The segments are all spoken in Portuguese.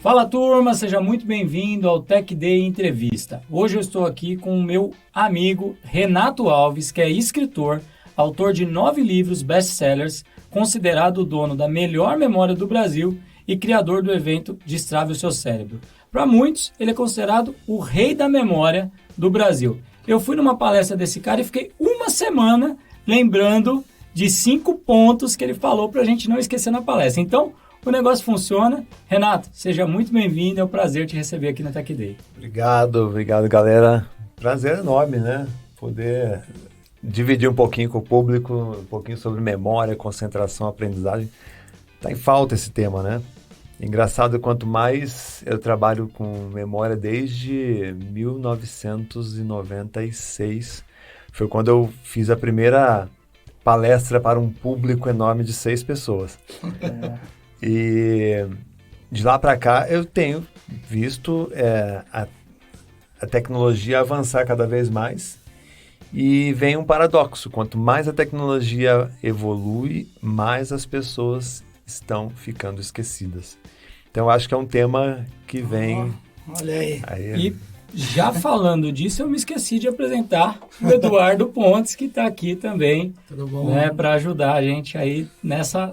Fala turma, seja muito bem-vindo ao Tech Day Entrevista. Hoje eu estou aqui com o meu amigo Renato Alves, que é escritor, autor de 9 livros best-sellers, considerado o dono da melhor memória do Brasil e criador do evento Destrave o Seu Cérebro. Para muitos, ele é considerado o rei da memória do Brasil. Eu fui numa palestra desse cara e fiquei uma semana lembrando de 5 pontos que ele falou para a gente não esquecer na palestra. Então, o negócio funciona. Renato, seja muito bem-vindo. É um prazer te receber aqui na Tech Day. Obrigado, galera. Prazer enorme, né? Poder dividir um pouquinho com o público, um pouquinho sobre memória, concentração, aprendizagem. Tá em falta esse tema, né? Engraçado, quanto mais eu trabalho com memória desde 1996. Foi quando eu fiz a primeira palestra para um público enorme de 6 pessoas. E de lá para cá eu tenho visto a tecnologia avançar cada vez mais e vem um paradoxo. Quanto mais a tecnologia evolui, mais as pessoas estão ficando esquecidas. Então eu acho que é um tema que vem... Olha aí. E já falando disso, eu me esqueci de apresentar o Eduardo Pontes, que está aqui também, Tudo bom? para ajudar a gente aí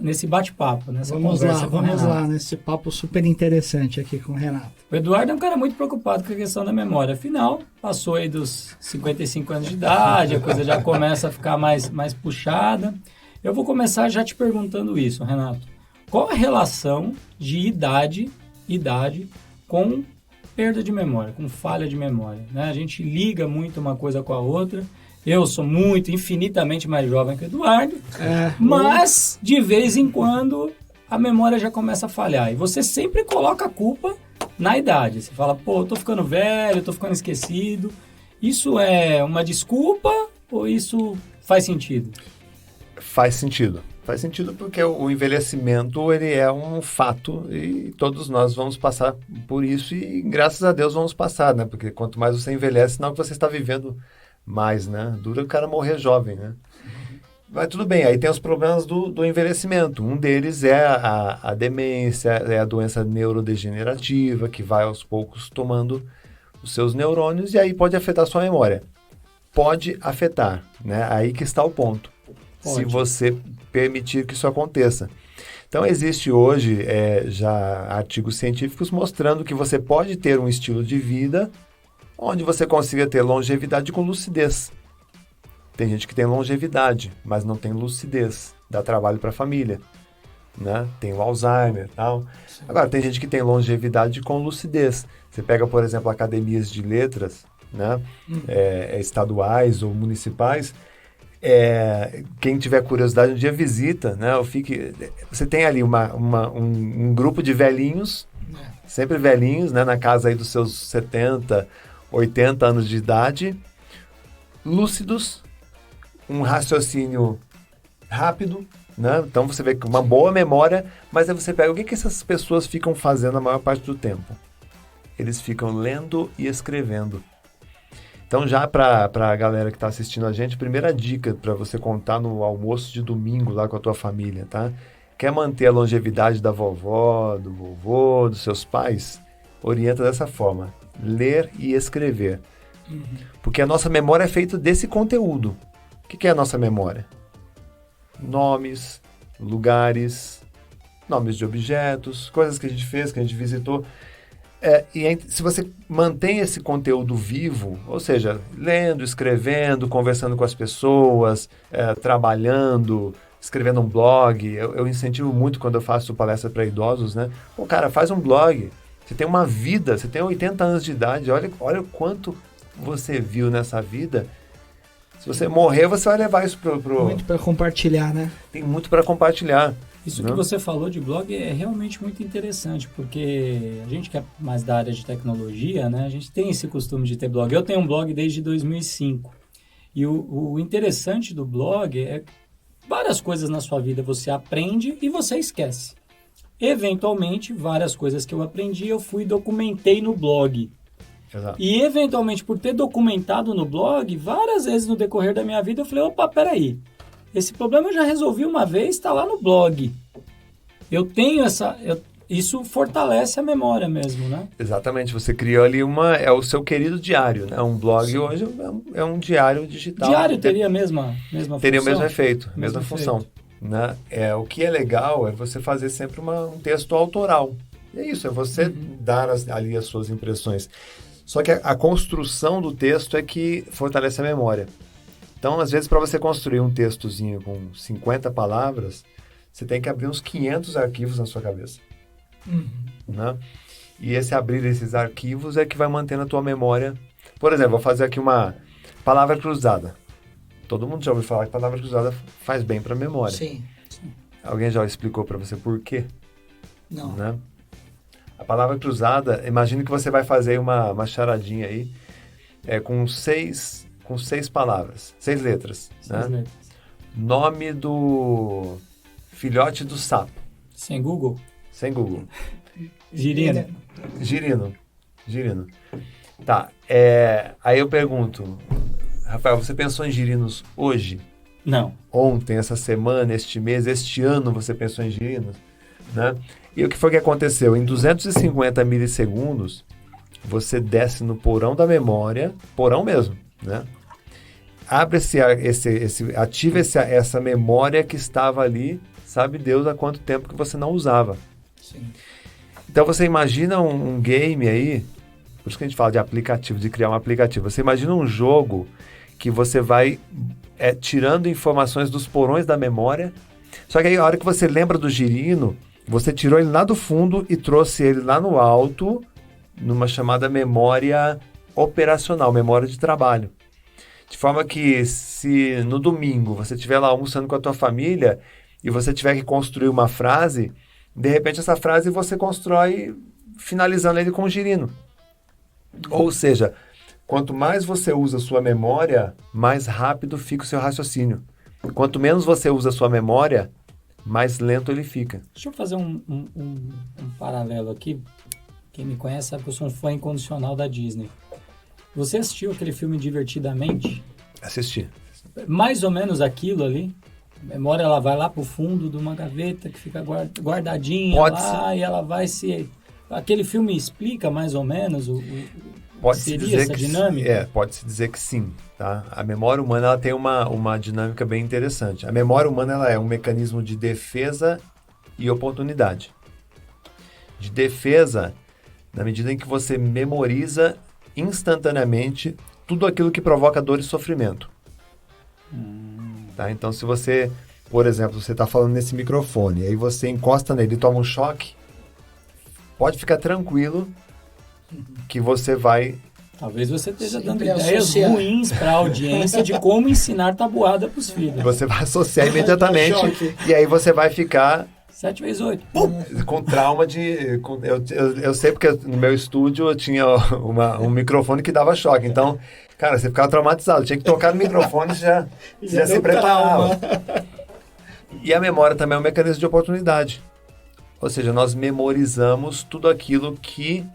nesse bate-papo, nessa conversa com o Vamos Renato. lá, nesse papo super interessante aqui com o Renato. O Eduardo é um cara muito preocupado com a questão da memória. Afinal, passou aí dos 55 anos de idade, a coisa já começa a ficar mais puxada. Eu vou começar já te perguntando isso, Renato. Qual a relação de idade com perda de memória, com falha de memória, né? A gente liga muito uma coisa com a outra. Eu sou infinitamente mais jovem que o Eduardo, mas de vez em quando a memória já começa a falhar. E você sempre coloca a culpa na idade. Você fala, eu tô ficando velho, tô ficando esquecido. Isso é uma desculpa ou isso faz sentido? Faz sentido. Faz sentido porque o envelhecimento, ele é um fato e todos nós vamos passar por isso e graças a Deus vamos passar, né? Porque quanto mais você envelhece, sinal que você está vivendo mais, né? Dura o cara morrer jovem, né? Mas tudo bem, aí tem os problemas do envelhecimento. Um deles é a demência, é a doença neurodegenerativa, que vai aos poucos tomando os seus neurônios e aí pode afetar a sua memória. Pode afetar, né? Aí que está o ponto. Pode. Se você permitir que isso aconteça. Então, existe hoje já artigos científicos mostrando que você pode ter um estilo de vida onde você consiga ter longevidade com lucidez. Tem gente que tem longevidade, mas não tem lucidez, dá trabalho para a família, né? Tem o Alzheimer e tal. Sim. Agora, tem gente que tem longevidade com lucidez. Você pega, por exemplo, academias de letras, né? Estaduais ou municipais. Quem tiver curiosidade, um dia visita, né? Você tem ali um grupo de velhinhos, sempre velhinhos, né? Na casa aí dos seus 70, 80 anos de idade, lúcidos, um raciocínio rápido, né? Então você vê que uma boa memória, mas aí você pega, o que essas pessoas ficam fazendo a maior parte do tempo? Eles ficam lendo e escrevendo. Então, já para a galera que está assistindo a gente, primeira dica para você contar no almoço de domingo lá com a tua família, tá? Quer manter a longevidade da vovó, do vovô, dos seus pais? Orienta dessa forma, ler e escrever. Porque a nossa memória é feita desse conteúdo. O que é a nossa memória? Nomes, lugares, nomes de objetos, coisas que a gente fez, que a gente visitou. Se você mantém esse conteúdo vivo, ou seja, lendo, escrevendo, conversando com as pessoas, trabalhando, escrevendo um blog, eu incentivo muito quando eu faço palestra para idosos, né? Pô, cara, faz um blog, você tem uma vida, você tem 80 anos de idade, olha o quanto você viu nessa vida. Se você morrer, você vai levar isso pro... Muito para compartilhar, né? Tem muito para compartilhar. Isso que você falou de blog é realmente muito interessante, porque a gente que é mais da área de tecnologia, né, a gente tem esse costume de ter blog. Eu tenho um blog desde 2005. E o interessante do blog é que várias coisas na sua vida você aprende e você esquece. Eventualmente, várias coisas que eu aprendi, eu fui e documentei no blog. Exato. E, eventualmente, por ter documentado no blog, várias vezes no decorrer da minha vida, eu falei, opa, peraí. Esse problema eu já resolvi uma vez, está lá no blog. Eu tenho isso fortalece a memória mesmo, né? Exatamente, você criou ali é o seu querido diário, né? Um blog Sim. hoje é um diário digital. Diário teria a mesma Teria o função? mesmo efeito, a mesma Mesmo função. Né? O que é legal é você fazer sempre um texto autoral. E é isso, é você dar ali as suas impressões. Só que a construção do texto é que fortalece a memória. Então, às vezes, para você construir um textozinho com 50 palavras, você tem que abrir uns 500 arquivos na sua cabeça. Né? E abrir esses arquivos é que vai mantendo a tua memória. Por exemplo, vou fazer aqui uma palavra cruzada. Todo mundo já ouviu falar que palavra cruzada faz bem para a memória. Sim. Alguém já explicou para você por quê? Não. Né? A palavra cruzada, imagine que você vai fazer uma charadinha aí com seis palavras, 6 letras. Seis Né? letras. Nome do filhote do sapo. Sem Google? Sem Google. Girino. Girino. Tá. Aí eu pergunto, Rafael, você pensou em girinos hoje? Não. Ontem, essa semana, este mês, este ano você pensou em girinos? Né? E o que foi que aconteceu? Em 250 milissegundos, você desce no porão da memória, porão mesmo, né? Abre ativa essa memória que estava ali, sabe Deus há quanto tempo que você não usava. Sim. Então você imagina um game aí, por isso que a gente fala de aplicativo, de criar um aplicativo. Você imagina um jogo que você vai tirando informações dos porões da memória, só que aí a hora que você lembra do girino, você tirou ele lá do fundo e trouxe ele lá no alto, numa chamada memória operacional, memória de trabalho. De forma que se no domingo você estiver lá almoçando com a tua família e você tiver que construir uma frase, de repente essa frase você constrói finalizando ele com um girino. Ou seja, quanto mais você usa a sua memória, mais rápido fica o seu raciocínio. Quanto menos você usa a sua memória, mais lento ele fica. Deixa eu fazer um paralelo aqui. Quem me conhece sabe que eu sou um fã incondicional da Disney. Você assistiu aquele filme Divertidamente? Assisti. Mais ou menos aquilo ali. A memória ela vai lá pro fundo de uma gaveta que fica guardadinha Pode lá ser. e ela vai se... Aquele filme explica mais ou menos Pode-se seria dizer essa que dinâmica? pode-se dizer que sim. Tá? A memória humana ela tem uma dinâmica bem interessante. A memória humana ela é um mecanismo de defesa e oportunidade. De defesa, na medida em que você memoriza instantaneamente tudo aquilo que provoca dor e sofrimento. Tá? Então, se você, por exemplo, você está falando nesse microfone, aí você encosta nele e toma um choque, pode ficar tranquilo que você vai... Talvez você esteja Sempre dando ideias associar. ruins para a audiência de como ensinar tabuada para os filhos. Você vai associar imediatamente Choque. e aí você vai ficar 7 vezes 8. com trauma de... Eu sei porque no meu estúdio eu tinha um microfone que dava choque. Então, cara, você ficava traumatizado. Tinha que tocar no microfone e já se deu preparava. E a memória também é um mecanismo de oportunidade. Ou seja, nós memorizamos tudo aquilo que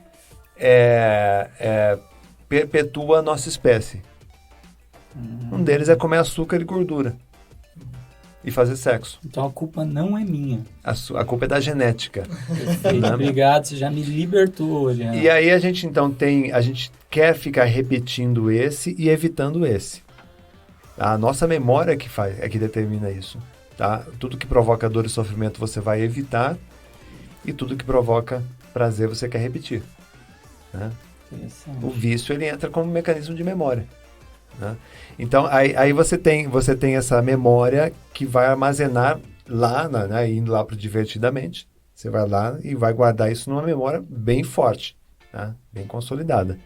perpetua a nossa espécie. Um deles é comer açúcar e gordura. E fazer sexo. Então a culpa não é minha. A culpa é da genética. Perfeito, obrigado, você já me libertou hoje. Renato. E aí a gente quer ficar repetindo esse e evitando esse. A nossa memória é que determina isso. Tá? Tudo que provoca dor e sofrimento você vai evitar e tudo que provoca prazer você quer repetir. Né? O vício ele entra como mecanismo de memória. Né? Então aí você tem essa memória que vai armazenar lá, né, indo lá para o Divertidamente. Você vai lá e vai guardar isso numa memória bem forte, tá? Bem consolidada.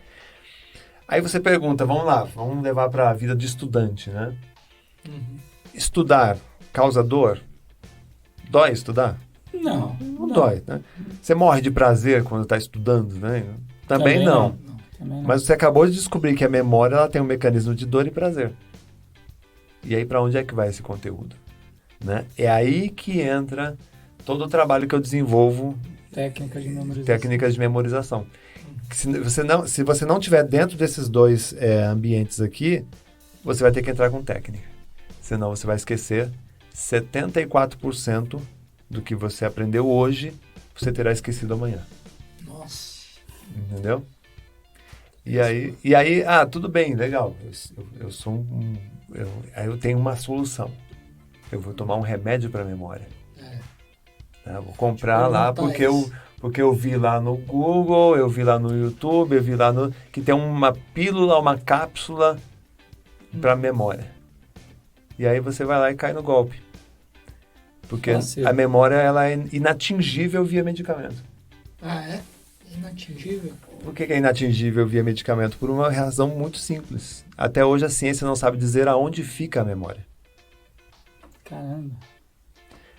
Aí você pergunta, vamos levar para a vida de estudante, né? Estudar causa dor? Dói estudar? Não Dói, né? Você morre de prazer quando está estudando, né? Também não. Também não. Mas você acabou de descobrir que a memória ela tem um mecanismo de dor e prazer. E aí, para onde é que vai esse conteúdo? Né? É aí que entra todo o trabalho que eu desenvolvo, técnicas de memorização. Se você não estiver dentro desses dois ambientes aqui, você vai ter que entrar com técnica. Senão você vai esquecer 74% do que você aprendeu hoje você terá esquecido amanhã. Nossa. Entendeu? E aí, tudo bem, legal. Eu sou aí eu tenho uma solução. Eu vou tomar um remédio para memória. Vou comprar lá porque eu vi lá no Google, eu vi lá no YouTube, eu vi lá que tem uma pílula, uma cápsula para memória. E aí você vai lá e cai no golpe. Porque a memória ela é inatingível via medicamento. Ah, é? Inatingível? Por que é inatingível via medicamento? Por uma razão muito simples. Até hoje a ciência não sabe dizer aonde fica a memória. Caramba.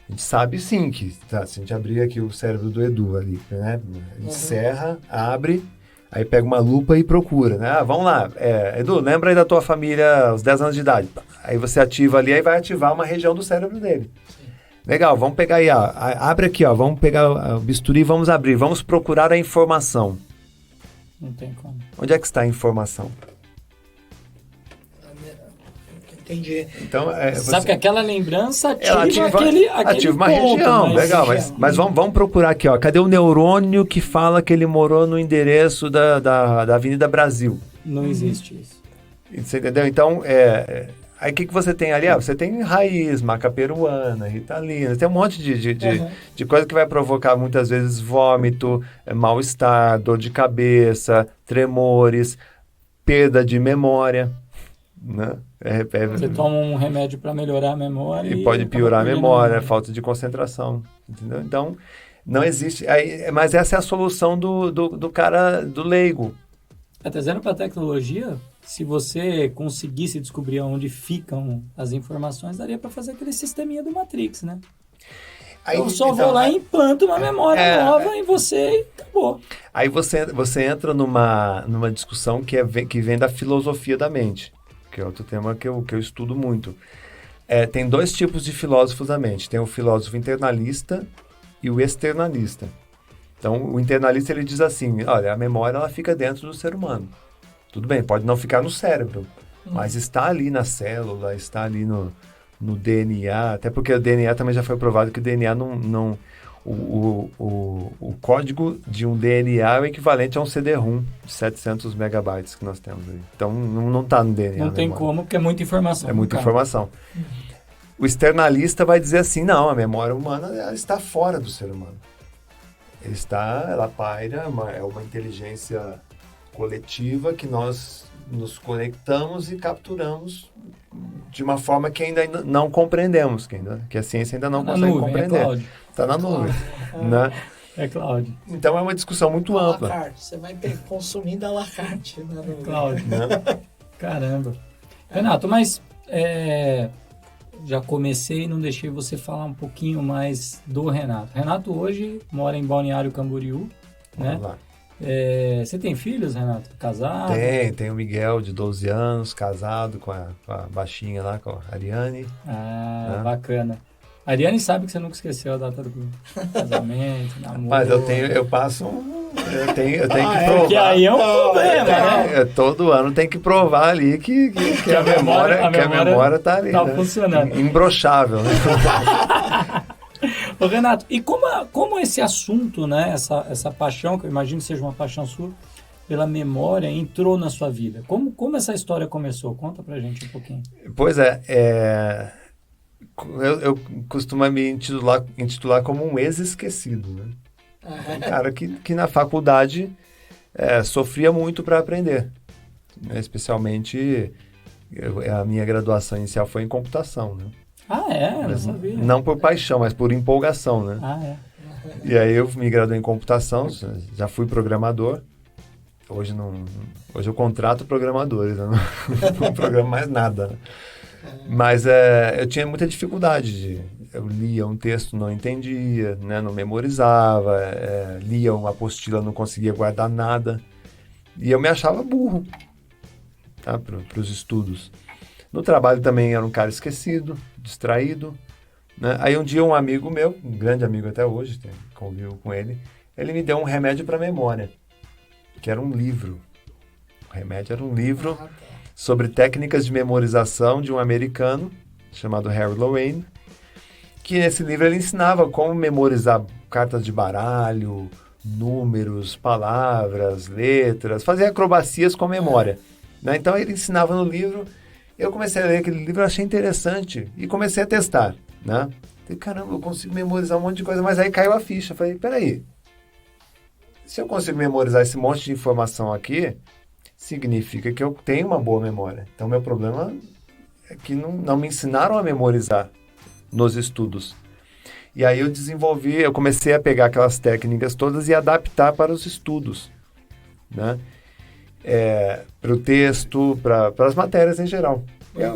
A gente sabe sim que, se a gente abrir aqui o cérebro do Edu ali, né? Encerra, abre, aí pega uma lupa e procura, né? Vamos lá, Edu, lembra aí da tua família aos 10 anos de idade. Aí você ativa ali, aí vai ativar uma região do cérebro dele. Sim. Legal, vamos pegar aí, abre aqui, vamos pegar o bisturi e vamos abrir, vamos procurar a informação. Não tem como. Onde é que está a informação? Entendi. Então, sabe que aquela lembrança ativa ativa uma ponto, região, legal, mas vamos procurar aqui, cadê o neurônio que fala que ele morou no endereço da Avenida Brasil? Não existe isso. Você entendeu? Então, aí o que você tem ali? Você tem raiz, maca peruana, ritalina, tem um monte de coisa que vai provocar muitas vezes vômito, mal-estar, dor de cabeça, tremores, perda de memória, né? Você toma um remédio para melhorar a memória e pode piorar a memória, falta de concentração, entendeu? Então, não existe... mas essa é a solução do cara, do leigo. Trazendo para a tecnologia, se você conseguisse descobrir onde ficam as informações, daria para fazer aquele sisteminha do Matrix, né? Eu vou lá e implanto uma memória nova em você e acabou. Aí você entra numa discussão que vem da filosofia da mente, que é outro tema que eu estudo muito. Tem dois tipos de filósofos da mente. Tem o filósofo internalista e o externalista. Então, o internalista ele diz assim, olha, a memória ela fica dentro do ser humano. Tudo bem, pode não ficar no cérebro, mas está ali na célula, está ali no DNA, até porque o DNA também já foi provado que o DNA não o código de um DNA é o equivalente a um CD-ROM de 700 megabytes que nós temos aí. Então, não está no DNA. Não tem como, porque é muita informação. É muita informação. O externalista vai dizer assim, não, a memória humana ela está fora do ser humano. Ela paira, é uma inteligência coletiva que nós nos conectamos e capturamos de uma forma que ainda não compreendemos, que a ciência ainda não consegue compreender. Está na nuvem. Né? É cloud. Então é uma discussão muito ampla. Carte. Você vai consumindo a la carte na nuvem. Cloud. Né? Caramba. Renato, mas já comecei e não deixei você falar um pouquinho mais do Renato. Renato hoje mora em Balneário Camboriú, né? Vamos lá. Você tem filhos, Renato? Casado? Tem o Miguel, de 12 anos, casado com a baixinha lá, com a Ariane. Ah, né? Bacana. A Ariane sabe que você nunca esqueceu a data do casamento, namoro. Mas eu tenho que provar. Porque aí é um problema, né? Todo ano tem que provar ali que a memória tá ali. Tá né? funcionando. Imbrochável, né? Ô, Renato, e como esse assunto, né, essa paixão, que eu imagino que seja uma paixão sua, pela memória, entrou na sua vida? Como essa história começou? Conta pra gente um pouquinho. Pois eu costumo me intitular como um ex-esquecido, né? Um cara que na faculdade sofria muito para aprender, né? Especialmente a minha graduação inicial foi em computação, né? Não sabia. Não por paixão, mas por empolgação, né? E aí eu me graduei em computação, já fui programador. Hoje eu contrato programadores, né? Não programo mais nada, né? Mas eu tinha muita dificuldade. Eu lia um texto, não entendia, né? Não memorizava, lia uma apostila, não conseguia guardar nada. E eu me achava burro, tá? Para os estudos. No trabalho também era um cara esquecido, distraído, né? Aí um dia um amigo meu, um grande amigo até hoje, convivo com ele, ele me deu um remédio para memória, que era um livro. O remédio era um livro sobre técnicas de memorização de um americano chamado Harry Lorayne, que nesse livro ele ensinava como memorizar cartas de baralho, números, palavras, letras, fazia acrobacias com a memória. Né? Então ele ensinava no livro, eu comecei a ler aquele livro, achei interessante e comecei a testar. Né? Falei, caramba, eu consigo memorizar um monte de coisa, mas aí caiu a ficha. Falei, peraí, se eu consigo memorizar esse monte de informação aqui, significa que eu tenho uma boa memória. Então meu problema é que não me ensinaram a memorizar nos estudos. E aí eu comecei a pegar aquelas técnicas todas e adaptar para os estudos, né? Para o texto, para as matérias em geral.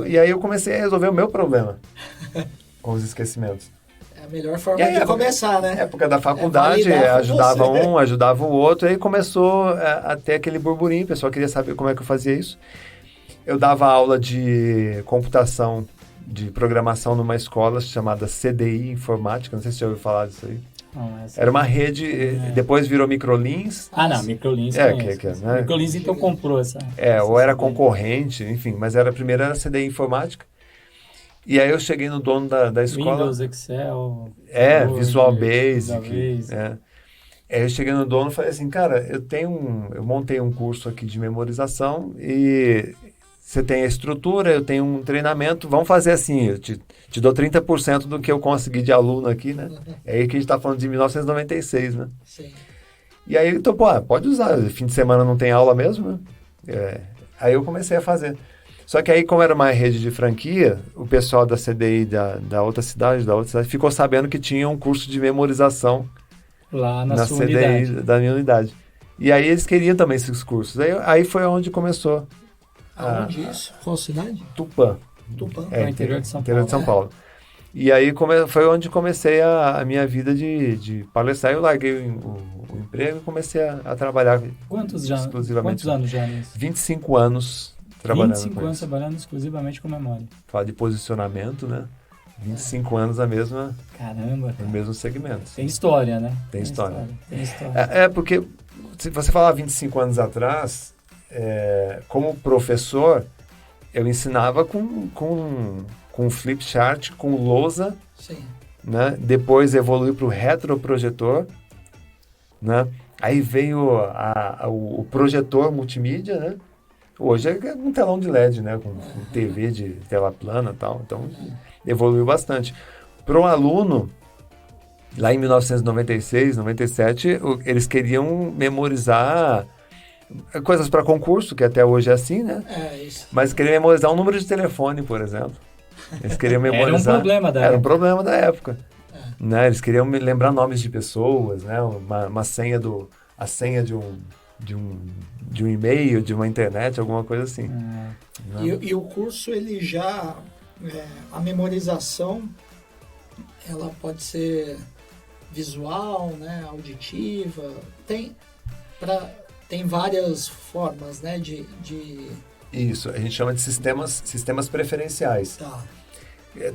E aí eu comecei a resolver o meu problema com os esquecimentos. É a melhor forma de começar, né? Na época da faculdade, ajudava um, ajudava o outro, e aí começou a ter aquele burburinho, o pessoal queria saber como é que eu fazia isso. Eu dava aula de computação, de programação numa escola chamada CDI Informática, não sei se você já ouviu falar disso aí. Era uma rede, depois virou Microlins. Não, Microlins né? Microlins então comprou essa... ou era concorrente, enfim, mas primeiro era CDI Informática. E aí eu cheguei no dono da escola... Windows, Excel... Visual Basic. Aí eu cheguei no dono e falei assim, cara, eu montei um curso aqui de memorização e você tem a estrutura, eu tenho um treinamento, vamos fazer assim, eu te dou 30% do que eu consegui de aluno aqui, né? É aí que a gente está falando de 1996, né? Sim. E aí ele topou, pode usar, fim de semana não tem aula mesmo, né? Aí eu comecei a fazer. Só que aí, como era uma rede de franquia, o pessoal da CDI da outra cidade, ficou sabendo que tinha um curso de memorização lá na sua CDI unidade. Da minha unidade. E aí eles queriam também esses cursos. Aí foi onde começou. Aonde isso? Qual cidade? Tupã. No interior de São Paulo. De São Paulo. E aí foi onde comecei a minha vida de palestrar. Eu larguei o emprego e comecei a trabalhar exclusivamente. Quantos anos já nisso? 25 anos trabalhando 25 anos trabalhando exclusivamente com memória. Fala de posicionamento, né? 25 anos a mesma... Caramba, cara. No mesmo segmento. Tem história, né? Tem história. Porque se você falar 25 anos atrás, como professor, eu ensinava com flip chart, com lousa. Sim. Né? Depois evoluiu para o retroprojetor, né? Aí veio o projetor multimídia, né? Hoje é um telão de LED, né? Com TV de tela plana e tal. Então, evoluiu bastante. Para um aluno, lá em 1996, 97, eles queriam memorizar coisas para concurso, que até hoje é assim, né? Isso. Mas queriam memorizar um número de telefone, por exemplo. Eles queriam memorizar... Era um problema da época. Né? Eles queriam lembrar nomes de pessoas, né? A senha de um e-mail, de uma internet, alguma coisa assim. E o curso, ele já... a memorização, ela pode ser visual, né? Auditiva, tem várias formas, né? Isso, a gente chama de sistemas preferenciais. Tá.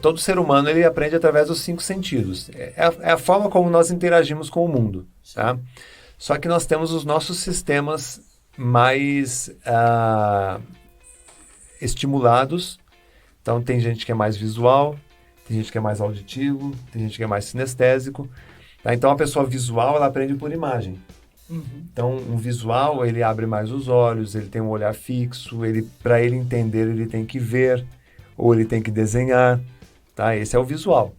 Todo ser humano ele aprende através dos 5 sentidos. É a forma como nós interagimos com o mundo. Tá? Só que nós temos os nossos sistemas mais estimulados. Então, tem gente que é mais visual, tem gente que é mais auditivo, tem gente que é mais sinestésico. Tá? Então, a pessoa visual ela aprende por imagem. Então, um visual, ele abre mais os olhos, ele tem um olhar fixo, para ele entender, ele tem que ver, ou ele tem que desenhar, tá? Esse é o visual.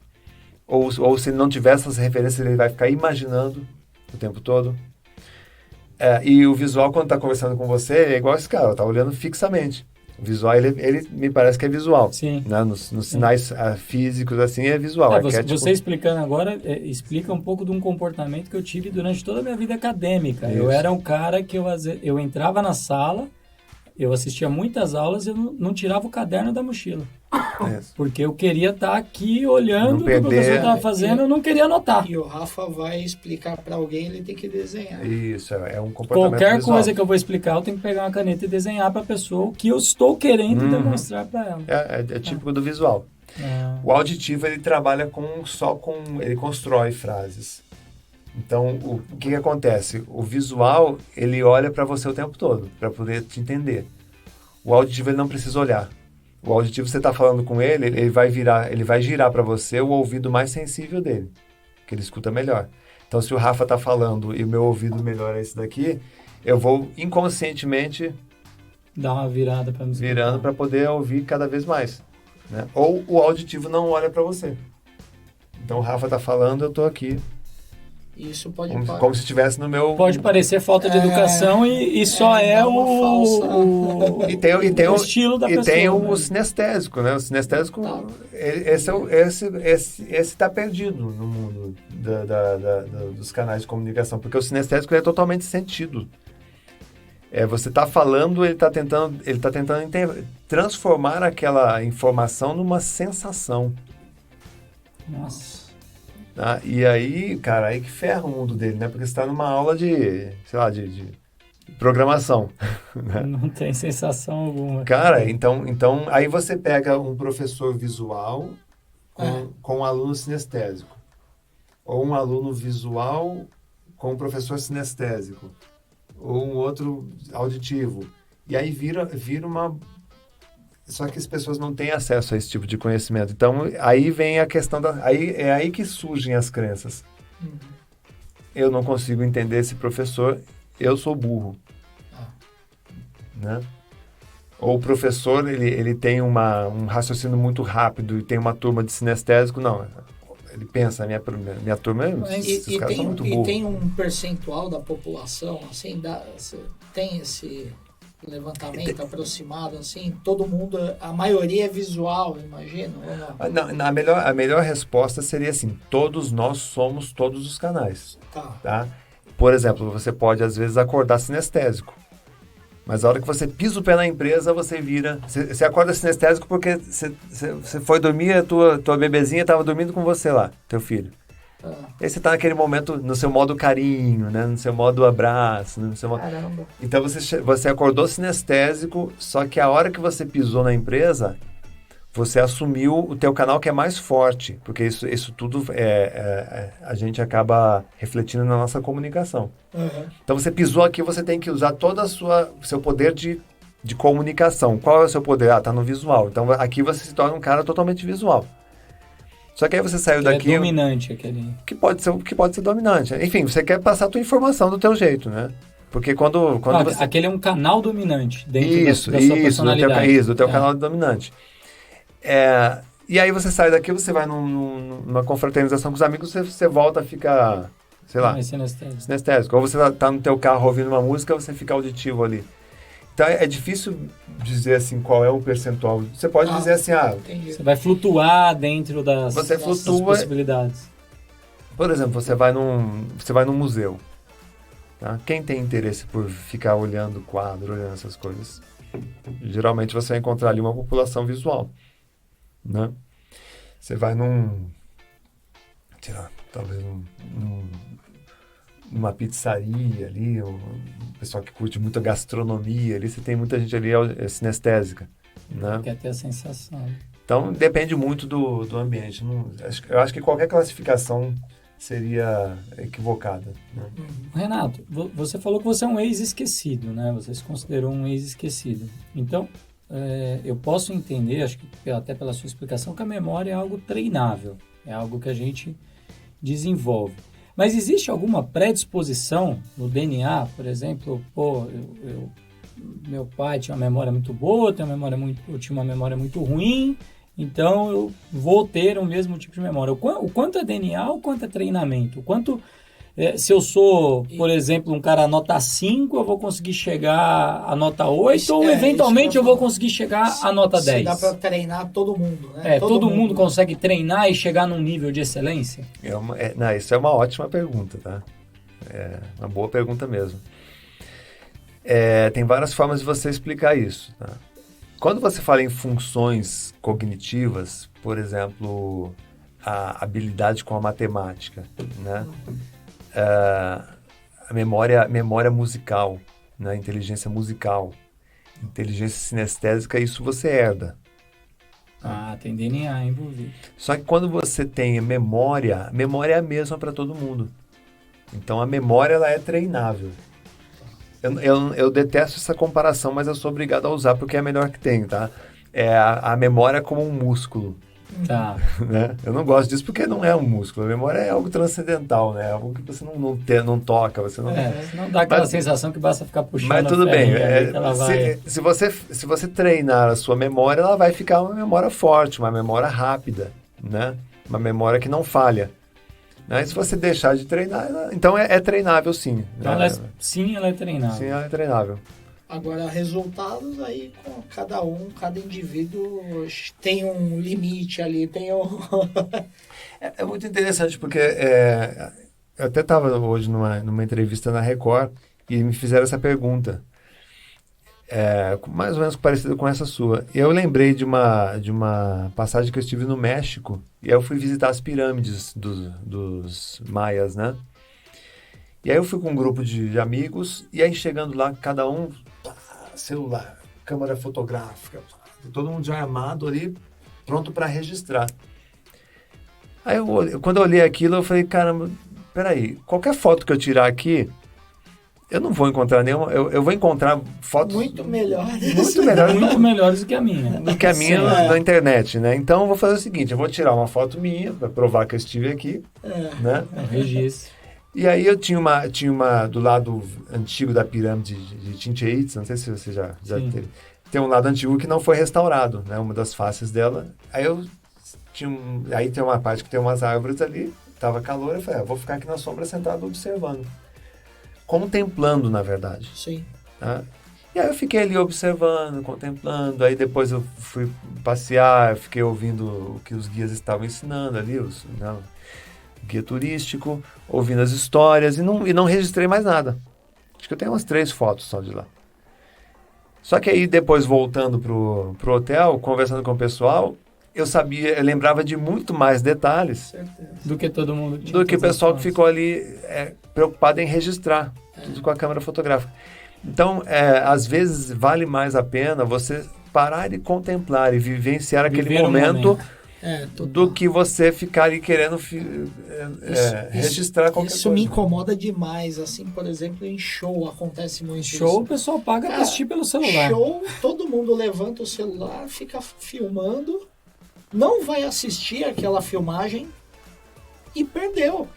Ou se ele não tiver essas referências, ele vai ficar imaginando o tempo todo. E o visual, quando está conversando com você, é igual esse cara, está olhando fixamente. O visual, ele me parece que é visual. Sim. Né? Nos sinais físicos, assim, é visual. Você explicando agora, explica um pouco de um comportamento que eu tive durante toda a minha vida acadêmica. Isso. Eu era um cara que eu entrava na sala, eu assistia muitas aulas e eu não tirava o caderno da mochila. Isso. Porque eu queria estar aqui olhando o que o professor estava fazendo, eu não queria anotar. E o Rafa vai explicar para alguém, ele tem que desenhar. Isso, é um comportamento Qualquer visual. coisa que eu vou explicar, eu tenho que pegar uma caneta e desenhar para a pessoa o que eu estou querendo demonstrar para ela. É típico do visual. O auditivo, ele trabalha ele constrói frases. Então, o que acontece? O visual, ele olha para você o tempo todo, para poder te entender. O auditivo, ele não precisa olhar. O auditivo, você está falando com ele, ele vai girar para você o ouvido mais sensível dele, que ele escuta melhor. Então, se o Rafa está falando e o meu ouvido melhor é esse daqui, eu vou inconscientemente Dá uma virada para me virando para poder ouvir cada vez mais, né? Ou o auditivo não olha para você. Então, o Rafa está falando, eu estou aqui, Isso pode como se estivesse no meu... Pode parecer falta de educação e só é o estilo da pessoa. E tem o né? sinestésico, né? O sinestésico, esse está perdido no mundo dos canais de comunicação, porque o sinestésico é totalmente sentido. Você está falando, ele está tentando transformar aquela informação numa sensação. Nossa. Tá? E aí, cara, aí que ferra o mundo dele, né? Porque você está numa aula de, sei lá, de programação. Né? Não tem sensação alguma. Cara, então aí você pega um professor visual com um aluno sinestésico. Ou um aluno visual com um professor sinestésico. Ou um outro auditivo. E aí vira uma... Só que as pessoas não têm acesso a esse tipo de conhecimento. Então, aí vem a questão é aí que surgem as crenças. Eu não consigo entender esse professor, eu sou burro. Né? Ou o professor, ele tem um raciocínio muito rápido e tem uma turma de sinestésico. Não, ele pensa, minha turma, esses caras são muito burros. E tem um percentual da população, assim, tem esse... levantamento aproximado, assim, todo mundo, a maioria é visual, imagino, ou não? A melhor resposta seria assim, todos nós somos todos os canais. Tá? Por exemplo, você pode às vezes acordar sinestésico, mas a hora que você pisa o pé na empresa, você vira, você acorda sinestésico porque você foi dormir, a tua bebezinha estava dormindo com você lá, teu filho. Aí você está naquele momento, no seu modo carinho, né? No seu modo abraço. No seu Caramba. Então, você acordou sinestésico, só que a hora que você pisou na empresa, você assumiu o teu canal que é mais forte, porque isso tudo a gente acaba refletindo na nossa comunicação. Então, você pisou aqui, você tem que usar todo o seu poder de comunicação. Qual é o seu poder? Está no visual. Então, aqui você se torna um cara totalmente visual. Só que aí você saiu daqui... É dominante aquele... Que pode ser dominante. Enfim, você quer passar a tua informação do teu jeito, né? Porque quando você... Aquele é um canal dominante dentro da sua personalidade. Do teu canal dominante. E aí você sai daqui, você vai numa confraternização com os amigos, você volta a ficar, sei lá, sinestésico. Ou você tá no teu carro ouvindo uma música, você fica auditivo ali. Então, é difícil dizer assim qual é o percentual. Você pode dizer assim, Você vai flutuar dentro das possibilidades. Por exemplo, você vai num museu. Tá? Quem tem interesse por ficar olhando quadro, olhando essas coisas? Geralmente você vai encontrar ali uma população visual. Né? Você vai talvez numa pizzaria ali, o pessoal que curte muito a gastronomia ali, você tem muita gente ali sinestésica, né? Quer ter a sensação. Então, depende muito do ambiente. Eu acho que qualquer classificação seria equivocada. Né? Renato, você falou que você é um ex-esquecido, né? Você se considerou um ex-esquecido. Então, eu posso entender, acho que até pela sua explicação, que a memória é algo treinável, é algo que a gente desenvolve. Mas existe alguma predisposição no DNA, por exemplo, meu pai tinha uma memória muito boa, eu tinha uma memória muito ruim, então eu vou ter o mesmo tipo de memória. O quanto é DNA, o quanto é treinamento? O quanto, se eu sou, por exemplo, um cara nota 5, eu vou conseguir chegar a nota 8, ou eventualmente eu vou conseguir chegar a nota 10? Dá para treinar todo mundo, né? Todo mundo consegue treinar e chegar num nível de excelência? Isso é uma ótima pergunta, tá? É uma boa pergunta mesmo. Tem várias formas de você explicar isso, tá? Quando você fala em funções cognitivas, por exemplo, a habilidade com a matemática, né? A memória musical, né? Inteligência musical, inteligência sinestésica, isso você herda. Tem DNA envolvido. Só que quando você tem memória, a memória é a mesma para todo mundo. Então a memória ela é treinável. Eu detesto essa comparação, mas eu sou obrigado a usar porque é a melhor que tem, tá? A memória como um músculo. Tá. Né? Eu não gosto disso porque não é um músculo. A memória é algo transcendental, né? Algo que você não toca, você não... Não dá aquela Mas- sensação que basta ficar puxando. Mas tudo a bem, ferrinha ali que ela vai. se você treinar a sua memória, ela vai ficar uma memória forte, uma memória rápida, né? Uma memória que não falha. Né? E se você deixar de treinar, então é treinável sim. Então, né? sim, ela é treinada. Sim, ela é treinável. Agora, resultados aí com cada indivíduo tem um limite ali, tem um... É muito interessante porque eu até estava hoje numa entrevista na Record e me fizeram essa pergunta, mais ou menos parecida com essa sua. E eu lembrei de uma passagem que eu estive no México e aí eu fui visitar as pirâmides dos maias, né? E aí eu fui com um grupo de amigos e aí chegando lá, cada um, celular, câmera fotográfica, todo mundo já armado ali, pronto para registrar. Aí quando eu olhei aquilo, eu falei, caramba, peraí, qualquer foto que eu tirar aqui, eu não vou encontrar nenhuma, eu vou encontrar fotos Muito melhores. Muito melhores do que a minha. do que a minha na internet, né? Então eu vou fazer o seguinte, eu vou tirar uma foto minha para provar que eu estive aqui, né? É um registro. E aí eu tinha uma do lado antigo da pirâmide de Chichén Itzá, não sei se você já Sim. teve. Tem um lado antigo que não foi restaurado, né? Uma das faces dela. Aí eu aí tem uma parte que tem umas árvores ali, tava calor, eu falei, vou ficar aqui na sombra sentado observando. Contemplando, na verdade. Sim. Tá? E aí eu fiquei ali observando, contemplando, aí depois eu fui passear, fiquei ouvindo o que os guias estavam ensinando ali, o guia turístico, ouvindo as histórias e não registrei mais nada. Acho que eu tenho umas 3 fotos só de lá. Só que aí depois voltando pro hotel, conversando com o pessoal, eu lembrava de muito mais detalhes Certeza. Do que todo mundo tinha. do que o todas as pessoal que fotos. ficou ali preocupado em registrar tudo com a câmera fotográfica. Então, às vezes vale mais a pena você parar e contemplar e vivenciar aquele Viver o momento Total. do que você ficar ali querendo registrar qualquer Isso coisa. me incomoda demais, assim, por exemplo, em show acontece muito Show, o isso. pessoal paga pra Cara, assistir pelo celular. Show, todo mundo levanta o celular, fica filmando, não vai assistir aquela filmagem e perdeu.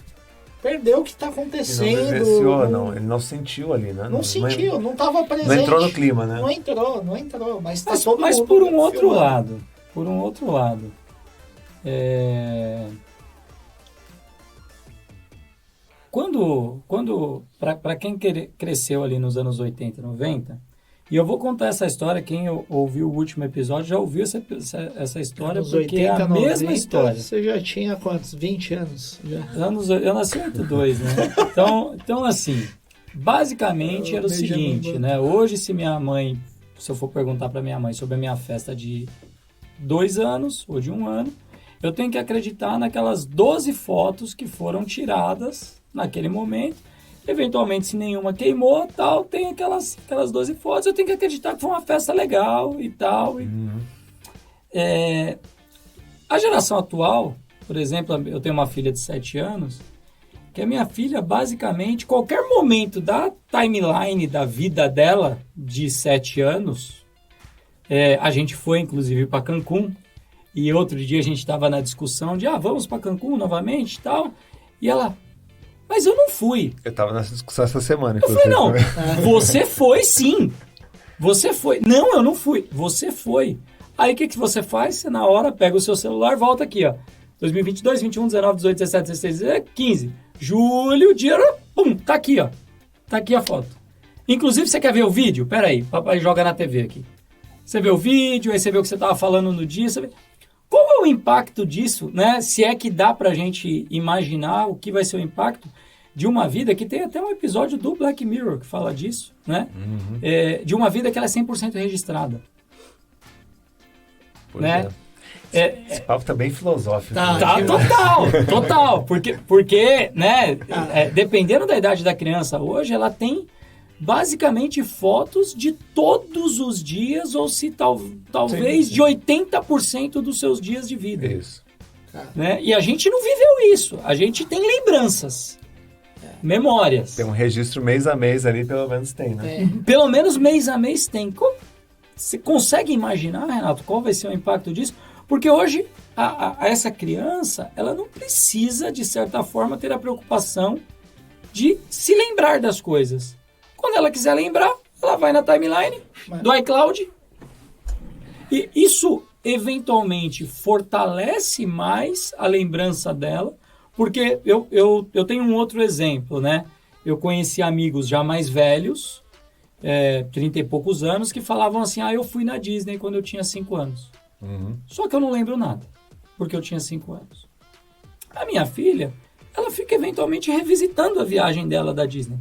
Perdeu o que está E não acontecendo. vivenciou, ele não sentiu ali, né? Não sentiu, não estava presente. Não entrou no clima, né? Não entrou, mas tá Mas, todo mas mundo por um outro filmando. lado, quando para quem cresceu ali nos anos 80 e 90, e eu vou contar essa história, quem ouviu o último episódio já ouviu essa história, Nos porque é a 80, mesma 90, história. Você já tinha quantos? 20 anos? Já. Eu nasci em 82, né? Então assim, basicamente era o seguinte, né? Hoje, se eu for perguntar para minha mãe sobre a minha festa de 2 anos ou de 1 ano, eu tenho que acreditar naquelas 12 fotos que foram tiradas naquele momento. Eventualmente, se nenhuma queimou, tal, tem aquelas 12 fotos, eu tenho que acreditar que foi uma festa legal e tal. A geração atual, por exemplo, eu tenho uma filha de 7 anos, que a minha filha, basicamente, qualquer momento da timeline da vida dela, de 7 anos, a gente foi, inclusive, para Cancún, e outro dia a gente estava na discussão de, vamos para Cancún novamente e tal, e ela, mas eu não fui. Eu estava nessa discussão essa semana. Eu falei, não, você foi sim. Você foi. Não, eu não fui. Você foi. Aí o que você faz? Você na hora pega o seu celular, volta aqui, ó. 2022, 21, 19, 18, 17, 16, 15. Julho, dia, pum, tá aqui, ó. Tá aqui a foto. Inclusive, você quer ver o vídeo? Pera aí, papai joga na TV aqui. Você vê o vídeo, aí você vê o que você tava falando no dia, você vê... Qual é o impacto disso, né? Se é que dá pra gente imaginar o que vai ser o impacto de uma vida, que tem até um episódio do Black Mirror que fala disso, né? De uma vida que ela é 100% registrada. Pois né? Esse papo tá bem filosófico. Tá. Tá, total. Porque né, dependendo da idade da criança hoje, ela tem basicamente fotos de todos os dias, ou se talvez Sim. de 80% dos seus dias de vida. Isso. Né? E a gente não viveu isso. A gente tem lembranças, memórias. Tem um registro mês a mês ali, pelo menos tem, né? Pelo menos mês a mês tem. Você consegue imaginar, Renato, qual vai ser o impacto disso? Porque hoje, essa criança, ela não precisa, de certa forma, ter a preocupação de se lembrar das coisas. Quando ela quiser lembrar, ela vai na timeline do iCloud. E isso, eventualmente, fortalece mais a lembrança dela, porque eu tenho um outro exemplo, né? Eu conheci amigos já mais velhos, 30 e poucos anos, que falavam assim, eu fui na Disney quando eu tinha 5 anos. Uhum. Só que eu não lembro nada, porque eu tinha 5 anos. A minha filha, ela fica eventualmente revisitando a viagem dela da Disney.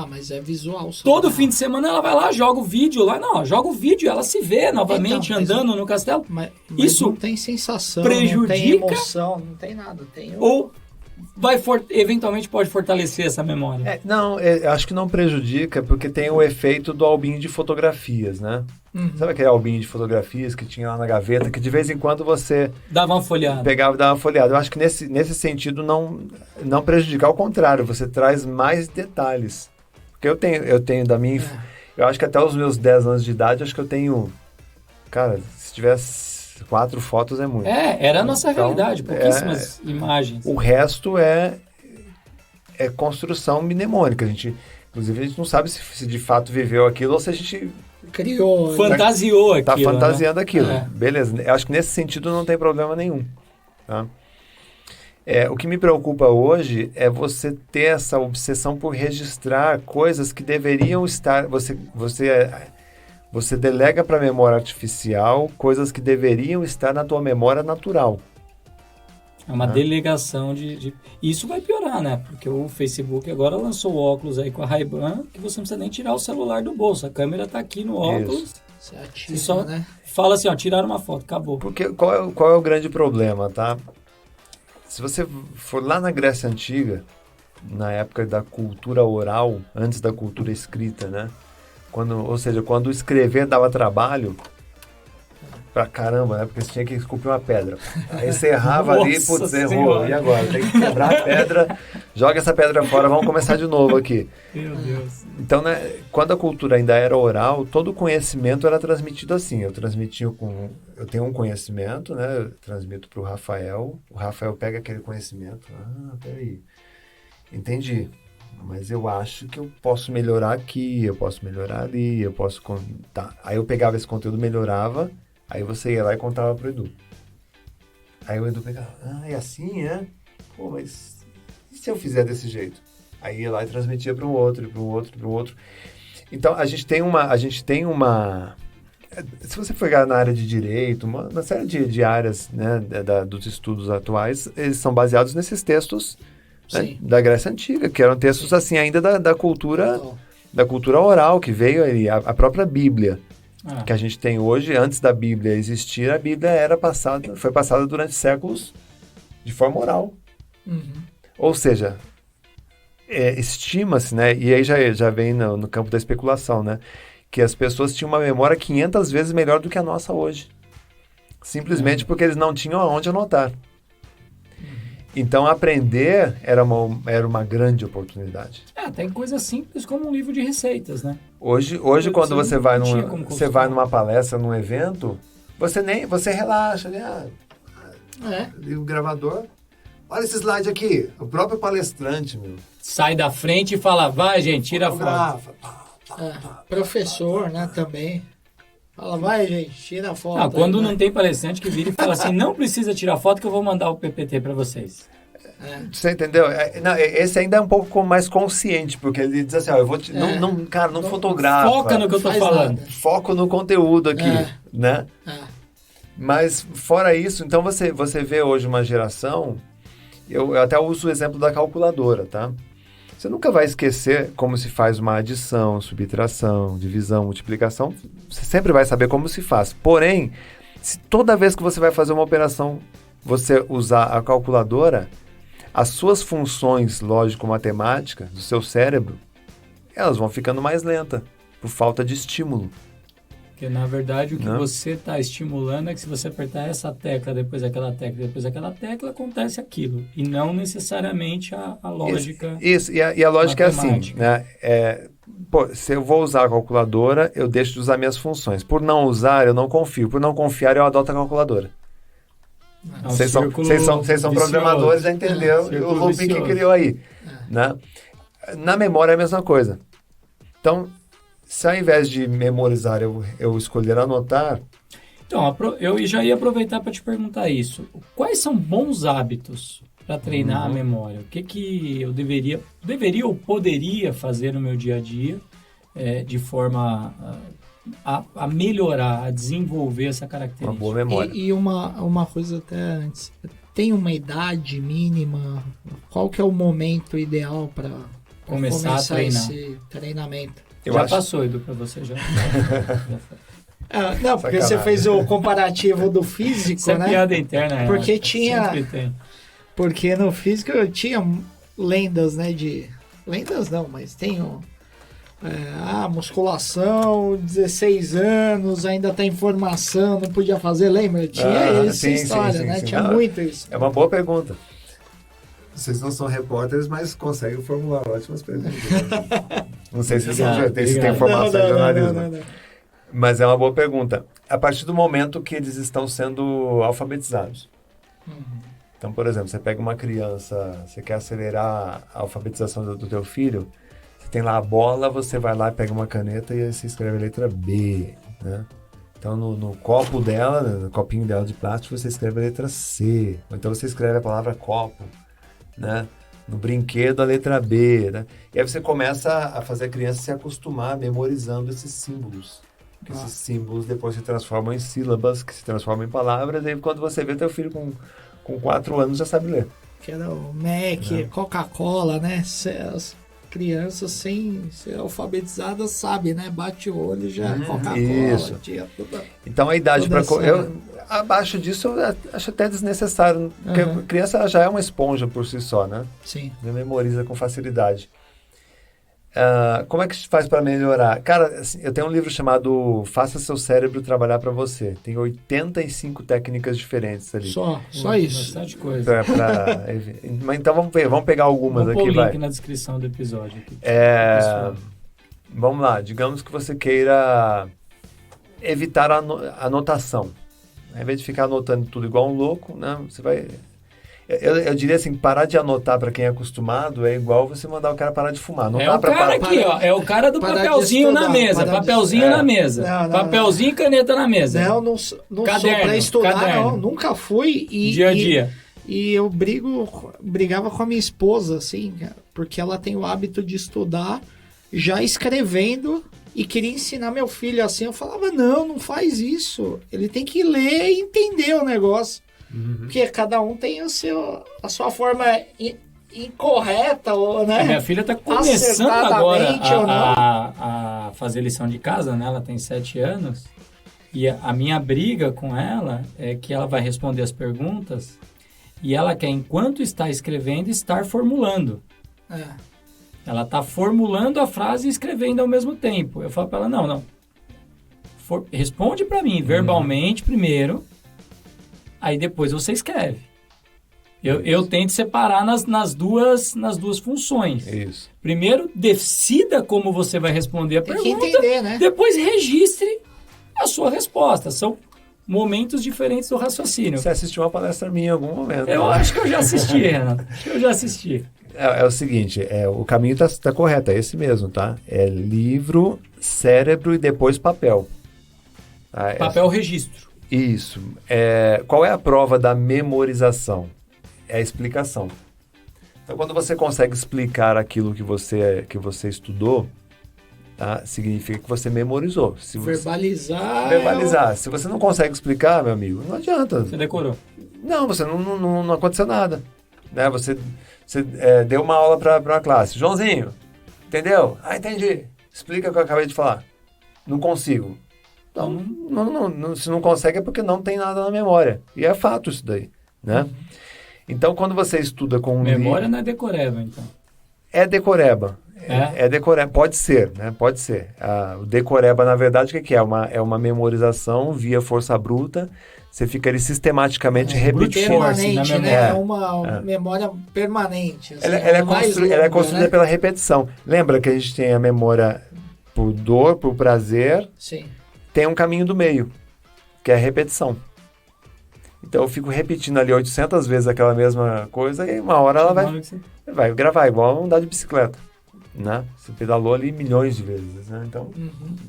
Mas é visual só. Todo fim de semana ela vai lá, joga o vídeo lá. Não, joga o vídeo, ela se vê novamente andando no castelo. Mas isso não tem sensação, prejudica, não tem emoção, não tem nada. Ou eventualmente pode fortalecer essa memória? Eu acho que não prejudica, porque tem o efeito do albinho de fotografias, né? Uhum. Sabe aquele albinho de fotografias que tinha lá na gaveta, que de vez em quando você dava uma folhada. Pegava e dava uma folhada. Eu acho que nesse sentido não prejudica, ao contrário, você traz mais detalhes. Porque eu tenho da minha... Eu acho que até os meus 10 anos de idade, acho que eu tenho... Cara, se tivesse 4 fotos é muito. Era a nossa realidade, pouquíssimas imagens. O resto é construção mnemônica. Inclusive, a gente não sabe se de fato viveu aquilo ou se a gente... criou. Fantasiou aquilo. Tá fantasiando, né? Aquilo. É. Beleza. Eu acho que nesse sentido não tem problema nenhum. Tá? O que me preocupa hoje é você ter essa obsessão por registrar coisas que deveriam estar... Você delega para a memória artificial coisas que deveriam estar na tua memória natural. É uma delegação de... Isso vai piorar, né? Porque o Facebook agora lançou óculos aí com a Ray-Ban que você não precisa nem tirar o celular do bolso. A câmera tá aqui no óculos. Você ativa, você só né? fala assim, tiraram uma foto, acabou. Porque qual é o grande problema, tá? Se você for lá na Grécia Antiga, na época da cultura oral, antes da cultura escrita, né? Quando escrever dava trabalho pra caramba, né? Porque você tinha que esculpir uma pedra. Aí você errava ali, putz, errou. E agora? Tem que quebrar a pedra, joga essa pedra fora, vamos começar de novo aqui. Meu Deus. Então, né, quando a cultura ainda era oral, todo o conhecimento era transmitido assim. Eu tenho um conhecimento, né? Eu transmito pro Rafael. O Rafael pega aquele conhecimento. Peraí. Entendi. Mas eu acho que eu posso melhorar aqui, eu posso melhorar ali, eu posso... Tá. Aí eu pegava esse conteúdo, melhorava, aí você ia lá e contava pro Edu. Aí o Edu pegava, é assim, é? Pô, mas e se eu fizer desse jeito? Aí ia lá e transmitia para um outro, para um outro, para um outro. Então, a gente tem uma... Se você for na área de direito, uma série de áreas, né, dos estudos atuais, eles são baseados nesses textos, né, da Grécia Antiga, que eram textos assim ainda da cultura oral, que veio ali, a própria Bíblia, que a gente tem hoje. Antes da Bíblia existir, a Bíblia foi passada durante séculos de forma oral. Uhum. Ou seja, estima-se, né, e aí já vem no campo da especulação, né, que as pessoas tinham uma memória 500 vezes melhor do que a nossa hoje. Simplesmente porque eles não tinham aonde anotar. Então, aprender era uma grande oportunidade. Tem coisas simples como um livro de receitas, né? Hoje quando você vai numa palestra, num evento, você relaxa, né? Liga o gravador. Olha esse slide aqui. O próprio palestrante, meu. Sai da frente e fala, vai, gente, tira a foto. Professor, né, também. Fala, vai, gente, tira a foto. Quando não tem palestrante que vira e fala assim, não precisa tirar foto que eu vou mandar o PPT para vocês. Você entendeu? Esse ainda é um pouco mais consciente, porque ele diz assim, eu vou não fotografa. Foca no que eu tô falando. Nada. Foco no conteúdo aqui, né? Mas fora isso, então você vê hoje uma geração, eu até uso o exemplo da calculadora, tá? Você nunca vai esquecer como se faz uma adição, subtração, divisão, multiplicação. Você sempre vai saber como se faz. Porém, se toda vez que você vai fazer uma operação, você usar a calculadora, as suas funções lógico-matemáticas do seu cérebro, elas vão ficando mais lentas, por falta de estímulo. Porque, na verdade, o que você está estimulando é que se você apertar essa tecla, depois aquela tecla, depois aquela tecla, acontece aquilo. E não necessariamente a lógica. Isso. E a lógica matemática. É assim, né? Se eu vou usar a calculadora, eu deixo de usar minhas funções. Por não usar, eu não confio. Por não confiar, eu adoto a calculadora. É um Vocês são círculo programadores, já entenderam Círculo o loop que vicioso. criou aí. Né? Na memória é a mesma coisa. Então, se ao invés de memorizar eu escolher anotar, Então, eu já ia aproveitar para te perguntar isso. Quais são bons hábitos para treinar a memória? O que eu deveria ou poderia fazer no meu dia a dia de forma a melhorar, a desenvolver essa uma característica? boa memória. E uma coisa até antes. Tem uma idade mínima? Qual que é o momento ideal para Começar a treinar. esse treinamento? Eu Já acho- passou, Edu, para você já. Já foi. Não, porque Sacanagem. você fez o comparativo do físico, Isso é né? piada interna, Renato. Porque tinha- Sempre tem. Porque no físico eu tinha lendas, né? Lendas não, mas tenho. Musculação, 16 anos, ainda tá em formação, não podia fazer, lembra? Tinha essa sim, história, sim, né? sim. Tinha Ah, muito isso. É uma boa pergunta. Vocês não são repórteres, mas conseguem formular ótimas perguntas. Não sei se Obrigado, tem obrigado. formação de jornalismo. não. Mas é uma boa pergunta. A partir do momento que eles estão sendo alfabetizados. Então, por exemplo, você pega uma criança, você quer acelerar a alfabetização do teu filho, você tem lá a bola, você vai lá, pega uma caneta e aí você escreve a letra B, né? Então, no copo dela, no copinho dela de plástico, você escreve a letra C. Ou então você escreve a palavra copo, né? No brinquedo, a letra B, né? E aí você começa a fazer a criança se acostumar memorizando esses símbolos. Esses símbolos depois se transformam em sílabas, que se transformam em palavras, e aí quando você vê teu filho com 4 anos já sabe ler. Que era o Mac, Coca-Cola, né? As crianças sem ser alfabetizadas sabem, né? Bate o olho já Coca-Cola. isso. Tinha tudo. Então a idade Toda para essa- abaixo disso eu acho até desnecessário, porque a criança ela já é uma esponja por si só, né? Sim. Já memoriza com facilidade. Como é que se faz para melhorar? Cara, assim, eu tenho um livro chamado Faça Seu Cérebro Trabalhar para Você. Tem 85 técnicas diferentes ali. Só isso. Bastante coisa. Mas então vamos pegar algumas Vou pôr aqui, o link vai. na descrição do episódio. Aqui. Vamos lá, digamos que você queira evitar a anotação. Ao invés de ficar anotando tudo igual um louco, né, você vai... Eu diria assim, parar de anotar para quem é acostumado é igual você mandar o cara parar de fumar. Não É dá o pra cara parar. aqui, ó. É o cara do Parar de papelzinho na estudar, mesa. parar de Papelzinho estudar. na mesa. Não, Papelzinho e caneta na mesa. Não sou Caderno, pra estudar, caderno. não. Nunca fui. Dia a dia. E eu brigava com a minha esposa, assim, cara, porque ela tem o hábito de estudar já escrevendo e queria ensinar meu filho assim. Eu falava, não faz isso. Ele tem que ler e entender o negócio. Porque cada um tem a sua forma incorreta, né? A minha filha está começando agora Acertadamente ou não. a fazer lição de casa, né? Ela tem 7 anos. E a minha briga com ela é que ela vai responder as perguntas e ela quer, enquanto está escrevendo, estar formulando. Ela está formulando a frase e escrevendo ao mesmo tempo. Eu falo para ela, não. Responde para mim verbalmente primeiro, aí depois você escreve. Eu tento separar nas duas funções. Isso. Primeiro, decida como você vai responder a Tem que pergunta. entender, né? Depois, registre a sua resposta. São momentos diferentes do raciocínio. Você assistiu uma palestra minha em algum momento. Eu né? acho que eu já assisti, Renato. Acho que eu já assisti. É o seguinte, o caminho tá correto, é esse mesmo, tá? É livro, cérebro e depois papel. Tá? Papel registro. Isso. Qual é a prova da memorização? É a explicação. Então, quando você consegue explicar aquilo que você estudou, tá? Significa que você memorizou. Se você Verbalizar. Se você não consegue explicar, meu amigo, não adianta. Você decorou. Não, você não aconteceu nada. Né? Você deu uma aula para uma classe. Joãozinho, entendeu? Entendi. Explica o que eu acabei de falar. Não consigo. Não, se não consegue é porque não tem nada na memória. E é fato isso daí, né? Então, quando você estuda com um Memória livro... não é decoreba, então. É decoreba. É? É decoreba. Pode ser, né? Pode ser. O decoreba, na verdade, o que é? É uma memorização via força bruta. Você fica ali sistematicamente repetindo. Permanente, na né? memória. É uma memória permanente. Assim, Ela é mais construída longa, né? pela repetição. Lembra que a gente tem a memória por dor, por prazer, Sim. tem um caminho do meio, que é a repetição. Então eu fico repetindo ali 800 vezes aquela mesma coisa e uma hora ela vai gravar, igual andar de bicicleta, né? Você pedalou ali milhões de vezes, né? Então,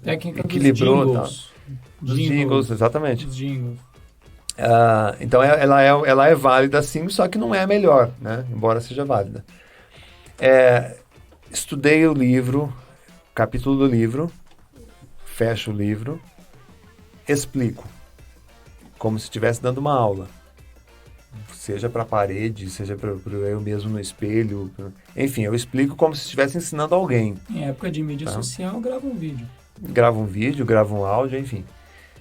técnica equilibrou, dos tá? jingles. Dos jingles, exatamente. Dos jingles. Então ela é válida sim, só que não é a melhor, né? Embora seja válida. Estudei o livro, capítulo do livro, fecho o livro, explico, como se estivesse dando uma aula. Seja para a parede, seja para eu mesmo no espelho. Enfim, eu explico como se estivesse ensinando alguém. Em época de mídia social, grava um vídeo. Grava um vídeo, grava um áudio, enfim.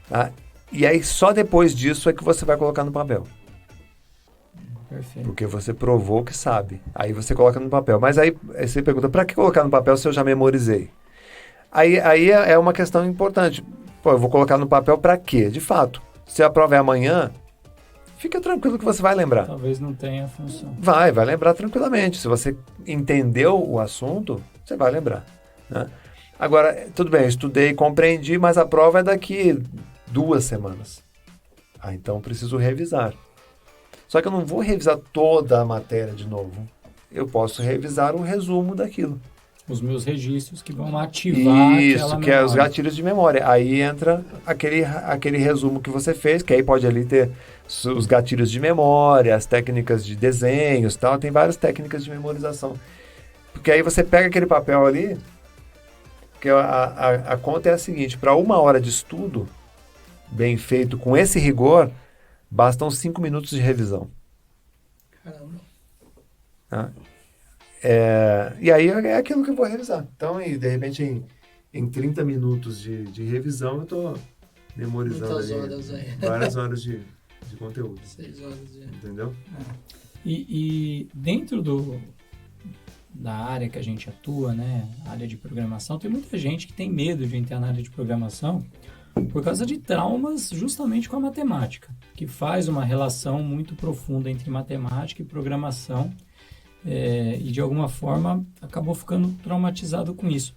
Tá? E aí, só depois disso é que você vai colocar no papel. Perfeito. Porque você provou que sabe. Aí você coloca no papel. Mas aí você pergunta, para que colocar no papel se eu já memorizei? Aí é uma questão importante. Pô, eu vou colocar no papel para quê? De fato, se a prova é amanhã, fica tranquilo que você vai lembrar. Talvez não tenha função. Vai lembrar tranquilamente. Se você entendeu o assunto, você vai lembrar, né? Agora, tudo bem, eu estudei, compreendi, mas a prova é daqui 2 semanas. Então eu preciso revisar. Só que eu não vou revisar toda a matéria de novo. Eu posso revisar um resumo daquilo. Os meus registros que vão ativar Isso, aquela que é os memória. gatilhos de memória. Aí entra aquele resumo que você fez, que aí pode ali ter os gatilhos de memória, as técnicas de desenhos, tal. Tem várias técnicas de memorização. Porque aí você pega aquele papel ali, que a conta é a seguinte, para 1 hora de estudo, bem feito, com esse rigor, bastam 5 minutos de revisão. Caramba. Tá? E aí é aquilo que eu vou revisar. Então, de repente, em 30 minutos de revisão, eu estou memorizando Muitas ali horas aí. várias horas de conteúdo. 6 horas de... Entendeu? E dentro da área que a gente atua, né, área de programação, tem muita gente que tem medo de entrar na área de programação por causa de traumas justamente com a matemática, que faz uma relação muito profunda entre matemática e programação, e de alguma forma acabou ficando traumatizado com isso.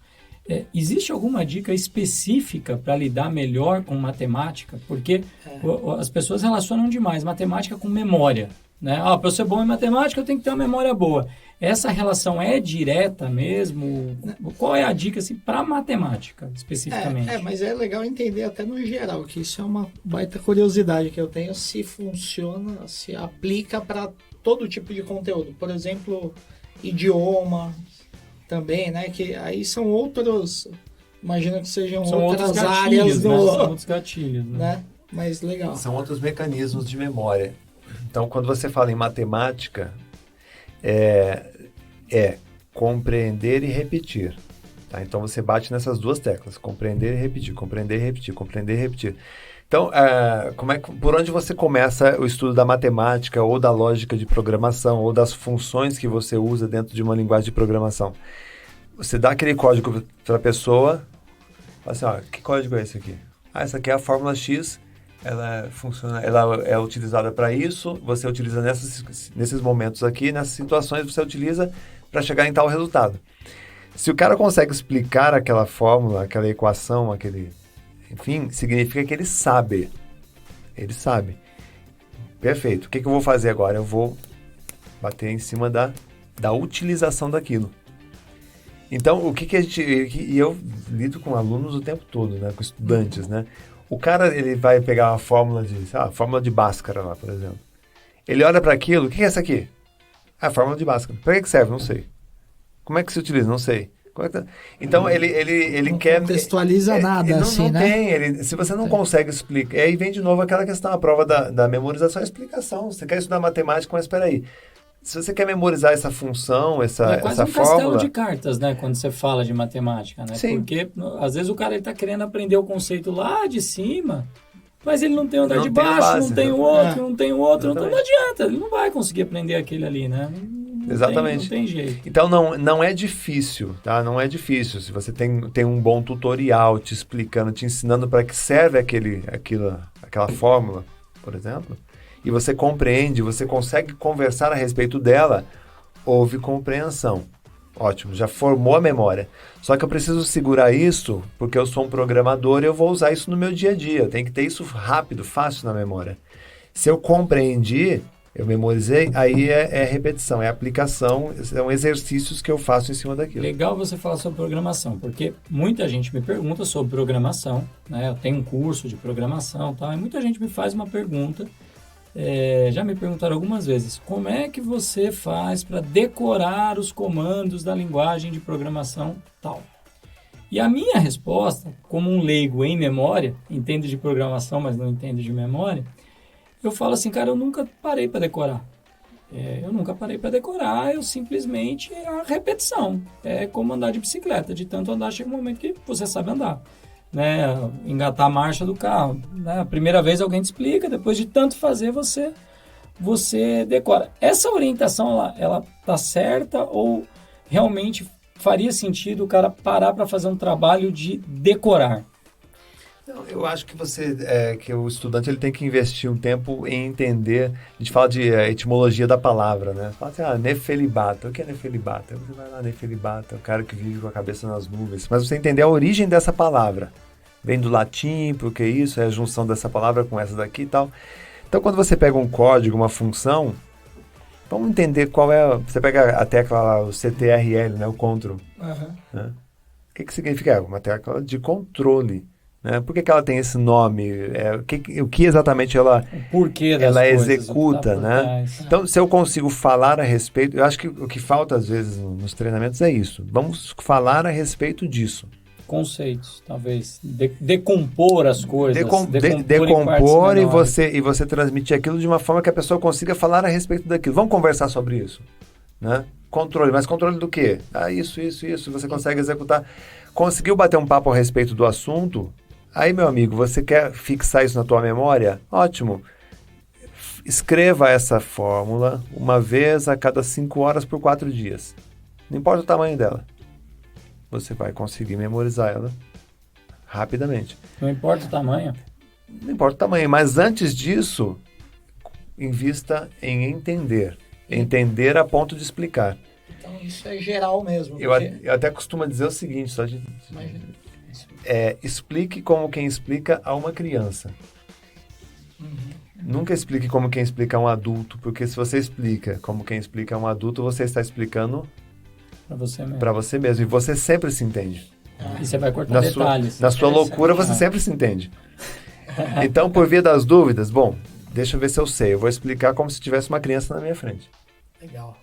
Existe alguma dica específica para lidar melhor com matemática? Porque as pessoas relacionam demais matemática com memória, né? Para eu ser bom em matemática, eu tenho que ter uma memória boa. Essa relação é direta mesmo? Qual é a dica assim, para matemática, especificamente? Mas é legal entender até no geral, que isso é uma baita curiosidade que eu tenho, se funciona, se aplica para todo tipo de conteúdo. Por exemplo, idioma também, né? Que aí são outros... Imagino que são outras áreas né? São outros gatilhos, né? Mas legal. São outros mecanismos de memória. Então, quando você fala em matemática, é compreender e repetir. Tá? Então, você bate nessas 2 teclas. Compreender e repetir, compreender e repetir, compreender e repetir. Então, por onde você começa o estudo da matemática ou da lógica de programação ou das funções que você usa dentro de uma linguagem de programação? Você dá aquele código para a pessoa, fala assim, que código é esse aqui? Essa aqui é a fórmula X, ela é utilizada para isso, você utiliza nesses momentos aqui, nessas situações você utiliza para chegar em tal resultado. Se o cara consegue explicar aquela fórmula, aquela equação, enfim, significa que ele sabe. Ele sabe. Perfeito. O que eu vou fazer agora? Eu vou bater em cima da utilização daquilo. Então, o que a gente... E eu lido com alunos o tempo todo, né? Com estudantes, né? O cara, ele vai pegar uma fórmula fórmula de Bhaskara lá, por exemplo. Ele olha para aquilo, o que é essa aqui? A fórmula de Bhaskara. Para que serve? Não sei. Como é que se utiliza? Não sei. Então, ele não quer... contextualiza nada, assim, não né? tem. Se você não consegue explicar... Aí vem de novo aquela questão, a prova da memorização é a explicação. Você quer estudar matemática, mas espera aí. Se você quer memorizar essa função, essa quase um fórmula... castelo de cartas, né? Quando você fala de matemática, né? Sim. Porque, às vezes, o cara está querendo aprender o conceito lá de cima, mas ele não tem o andar de Não tem a baixo, base, não tem né? o outro, não tem o outro. Então não Exatamente. adianta, ele não vai conseguir aprender aquele ali, né? Exatamente. Não tem jeito. Então, não é difícil, tá? Não é difícil. Se você tem um bom tutorial te explicando, te ensinando para que serve aquela fórmula, por exemplo, e você compreende, você consegue conversar a respeito dela, houve compreensão. Ótimo, já formou a memória. Só que eu preciso segurar isso, porque eu sou um programador e eu vou usar isso no meu dia a dia. Eu tenho que ter isso rápido, fácil na memória. Se eu compreendi, eu memorizei, aí é repetição, é aplicação, são exercícios que eu faço em cima daquilo. Legal você falar sobre programação, porque muita gente me pergunta sobre programação, né? Eu tenho um curso de programação e tal, e muita gente me faz uma pergunta, já me perguntaram algumas vezes, como é que você faz para decorar os comandos da linguagem de programação tal? E a minha resposta, como um leigo em memória, entendo de programação, mas não entendo de memória, eu falo assim, cara, eu nunca parei para decorar. Eu simplesmente a repetição. É como andar de bicicleta, de tanto andar chega um momento que você sabe andar. Né? Engatar a marcha do carro. Né? A primeira vez alguém te explica, depois de tanto fazer, você decora. Essa orientação, ela tá certa ou realmente faria sentido o cara parar para fazer um trabalho de decorar? Não, eu acho que que o estudante ele tem que investir um tempo em entender. A gente fala de etimologia da palavra, né? Fala assim, nefelibata. O que é nefelibata? Você vai lá, nefelibata, o cara que vive com a cabeça nas nuvens. Mas você entender a origem dessa palavra. Vem do latim, porque isso é a junção dessa palavra com essa daqui e tal. Então, quando você pega um código, uma função, vamos entender qual é. Você pega a tecla lá, o CTRL, né? O control. Né? O que significa? É uma tecla de controle. Né? Por que ela tem esse nome? O que exatamente ela executa? Tá, né? Então, se eu consigo falar a respeito... Eu acho que o que falta, às vezes, nos treinamentos é isso. Vamos falar a respeito disso. Conceitos, talvez. Decompor as coisas. Decompor e você transmitir aquilo de uma forma que a pessoa consiga falar a respeito daquilo. Vamos conversar sobre isso. Né? Controle. Mas controle do quê? Isso. Você consegue executar. Conseguiu bater um papo a respeito do assunto... Aí, meu amigo, você quer fixar isso na tua memória? Ótimo. Escreva essa fórmula uma vez a cada 5 horas por 4 dias. Não importa o tamanho dela. Você vai conseguir memorizar ela rapidamente. Não importa o tamanho? Não importa o tamanho, mas antes disso, invista em entender. Entender a ponto de explicar. Então, isso é geral mesmo. Eu até costumo dizer o seguinte, só de... Imagina. Explique como quem explica a uma criança. Nunca explique como quem explica a um adulto, porque se você explica como quem explica a um adulto, você está explicando para você mesmo. E você sempre se entende. E você vai cortar detalhes. Na sua loucura, você sempre se entende. Então, por via das dúvidas, deixa eu ver se eu sei. Eu vou explicar como se tivesse uma criança na minha frente. Legal.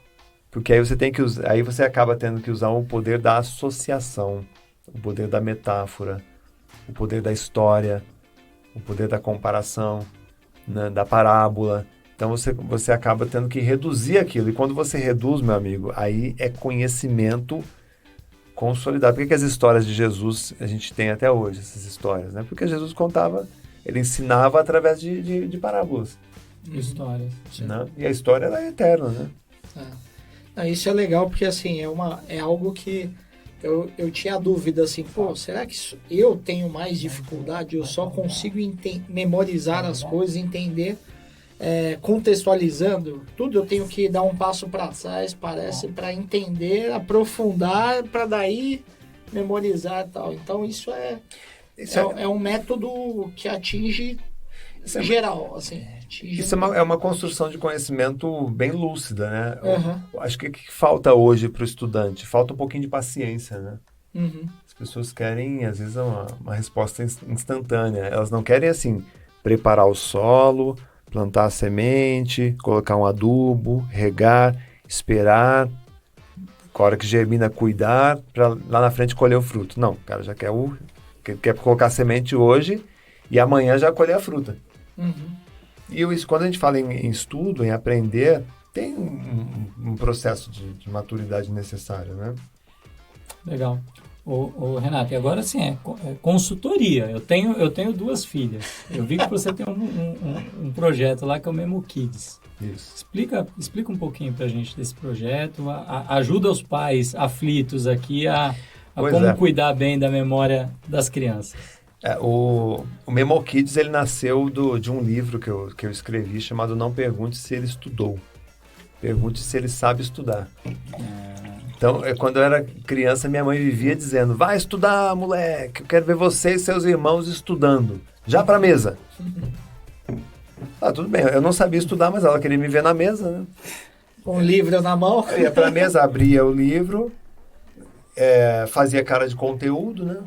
Porque aí você acaba tendo que usar o poder da associação. O poder da metáfora, o poder da história, o poder da comparação, né, da parábola. Então você acaba tendo que reduzir aquilo. E quando você reduz, meu amigo, aí é conhecimento consolidado. Por que as histórias de Jesus a gente tem até hoje, essas histórias? Né? Porque Jesus ele ensinava através de parábolas. Histórias. Né? E a história ela é eterna, né? Isso é legal porque assim, é algo que eu tinha dúvida assim, será que eu tenho mais dificuldade? Eu só consigo memorizar as coisas, entender, contextualizando tudo. Eu tenho que dar um passo para trás, parece, para entender, aprofundar, para daí memorizar e tal. Então isso é um método que atinge geral, assim. Isso é uma construção de conhecimento bem lúcida, né? Acho que o que falta hoje para o estudante? Falta um pouquinho de paciência, né? As pessoas querem, às vezes, uma resposta instantânea. Elas não querem, assim, preparar o solo, plantar a semente, colocar um adubo, regar, esperar, a hora que germina, cuidar, para lá na frente colher o fruto. Não, o cara já quer colocar a semente hoje e amanhã já colher a fruta. E isso, quando a gente fala em estudo, em aprender, tem um processo de maturidade necessário, né? Legal. Ô, Renato, e agora sim, é consultoria. Eu tenho 2 filhas. Eu vi que você tem um projeto lá que é o Memo Kids. Isso. Explica um pouquinho pra gente desse projeto. Ajuda os pais aflitos aqui a como cuidar bem da memória das crianças. O Memo Kids, ele nasceu de um livro que eu escrevi chamado Não Pergunte Se Ele Estudou. Pergunte se ele sabe estudar. Então, quando eu era criança, minha mãe vivia dizendo: vai estudar, moleque, eu quero ver você e seus irmãos estudando. Já para a mesa. Tudo bem, eu não sabia estudar, mas ela queria me ver na mesa, né? Com o livro na mão. Eu ia pra mesa, abria o livro, fazia cara de conteúdo, né?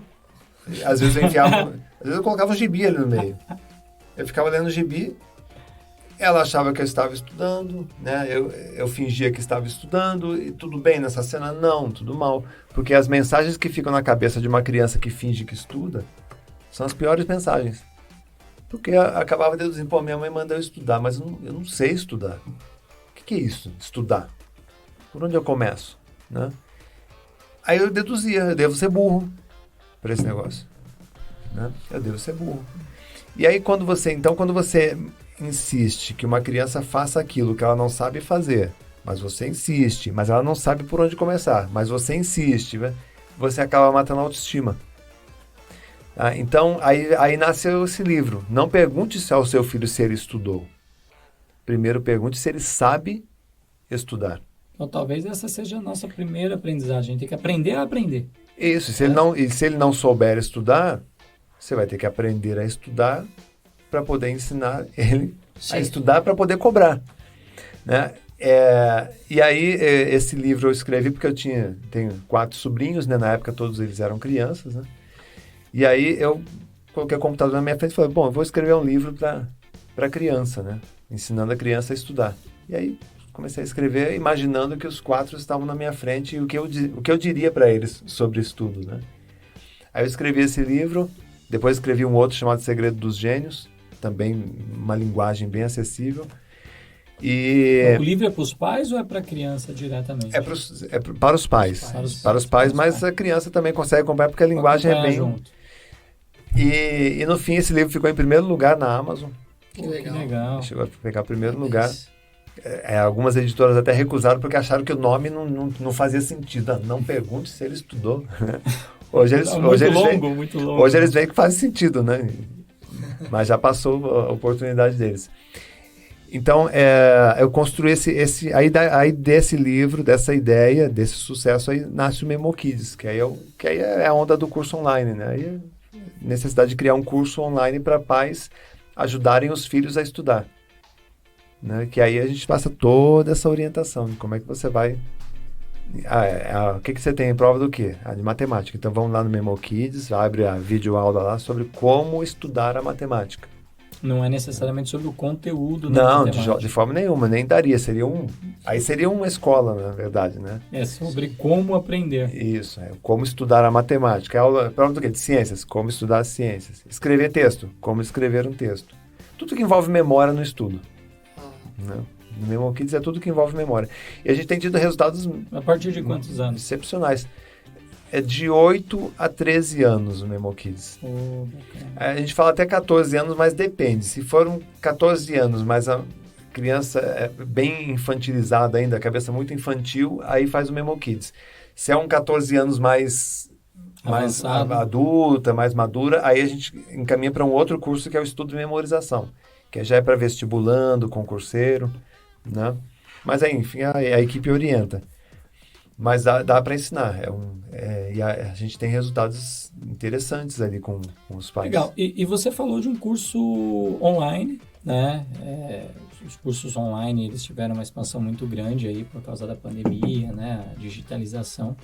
Às vezes às vezes eu colocava o gibi ali no meio. Eu ficava lendo o gibi, ela achava que eu estava estudando, né? Eu fingia que estava estudando, e tudo bem nessa cena? Não, tudo mal. Porque as mensagens que ficam na cabeça de uma criança que finge que estuda são as piores mensagens. Porque eu acabava deduzindo, pô, minha mãe manda eu estudar, mas eu não sei estudar. O que é isso, estudar? Por onde eu começo? Né? Aí eu deduzia, eu devo ser burro para esse negócio. Né? Eu devo ser burro. E aí quando você insiste que uma criança faça aquilo que ela não sabe fazer, mas você insiste, mas ela não sabe por onde começar, mas você insiste, né? Você acaba matando a autoestima. Então, aí nasceu esse livro. Não pergunte ao seu filho se ele estudou. Primeiro pergunte se ele sabe estudar. Então, talvez essa seja a nossa primeira aprendizagem. A gente tem que aprender a aprender. Isso. Se ele não souber estudar, você vai ter que aprender a estudar para poder ensinar ele a estudar para poder cobrar. Né? E aí, esse livro eu escrevi porque tenho 4 sobrinhos, né? Na época todos eles eram crianças, né? E aí eu coloquei o computador na minha frente e falei, bom, eu vou escrever um livro para criança, né? Ensinando a criança a estudar. E aí comecei a escrever imaginando que os 4 estavam na minha frente e o que eu diria para eles sobre estudo, né? Aí eu escrevi esse livro, depois escrevi um outro chamado Segredo dos Gênios, também uma linguagem bem acessível. O livro é para os pais ou é para a criança diretamente? Para os pais. Para os pais, mas a criança também consegue acompanhar porque a linguagem é bem... Junto. E no fim esse livro ficou em primeiro lugar na Amazon. Que legal. Chegou a pegar primeiro lugar. Algumas editoras até recusaram porque acharam que o nome não fazia sentido. Não pergunte se ele estudou. Hoje eles veem que faz sentido, né? Mas já passou a oportunidade deles. Então, eu construí aí desse livro, dessa ideia, desse sucesso, aí nasce o Memo Kids, que aí é a onda do curso online, né? Aí é necessidade de criar um curso online para pais ajudarem os filhos a estudar. Né? Que aí a gente passa toda essa orientação de como é que você vai... o que você tem em prova do quê? De matemática. Então, vamos lá no Memo Kids, abre a videoaula lá sobre como estudar a matemática. Não é necessariamente sobre o conteúdo da matemática. Não, de forma nenhuma, nem daria. Aí seria uma escola, na verdade, né? É sobre como aprender. Isso, como estudar a matemática. Prova do quê? De ciências, como estudar as ciências. Escrever texto, como escrever um texto. Tudo que envolve memória no estudo. Né? No Memo Kids é tudo que envolve memória. E a gente tem tido resultados... A partir de quantos anos? Excepcionais. É de 8 a 13 anos o Memo Kids. A gente fala até 14 anos, mas depende. Se for 14 anos, mas a criança é bem infantilizada ainda, a cabeça muito infantil, aí faz o Memo Kids. Se é 14 anos mais adulta, mais madura, aí a gente encaminha para um outro curso que é o estudo de memorização, que já é para vestibulando, concurseiro, né? Mas aí, enfim, a equipe orienta. Mas dá para ensinar. E a gente tem resultados interessantes ali com os pais. Legal. E você falou de um curso online, né? Os cursos online, eles tiveram uma expansão muito grande aí por causa da pandemia, né? A digitalização.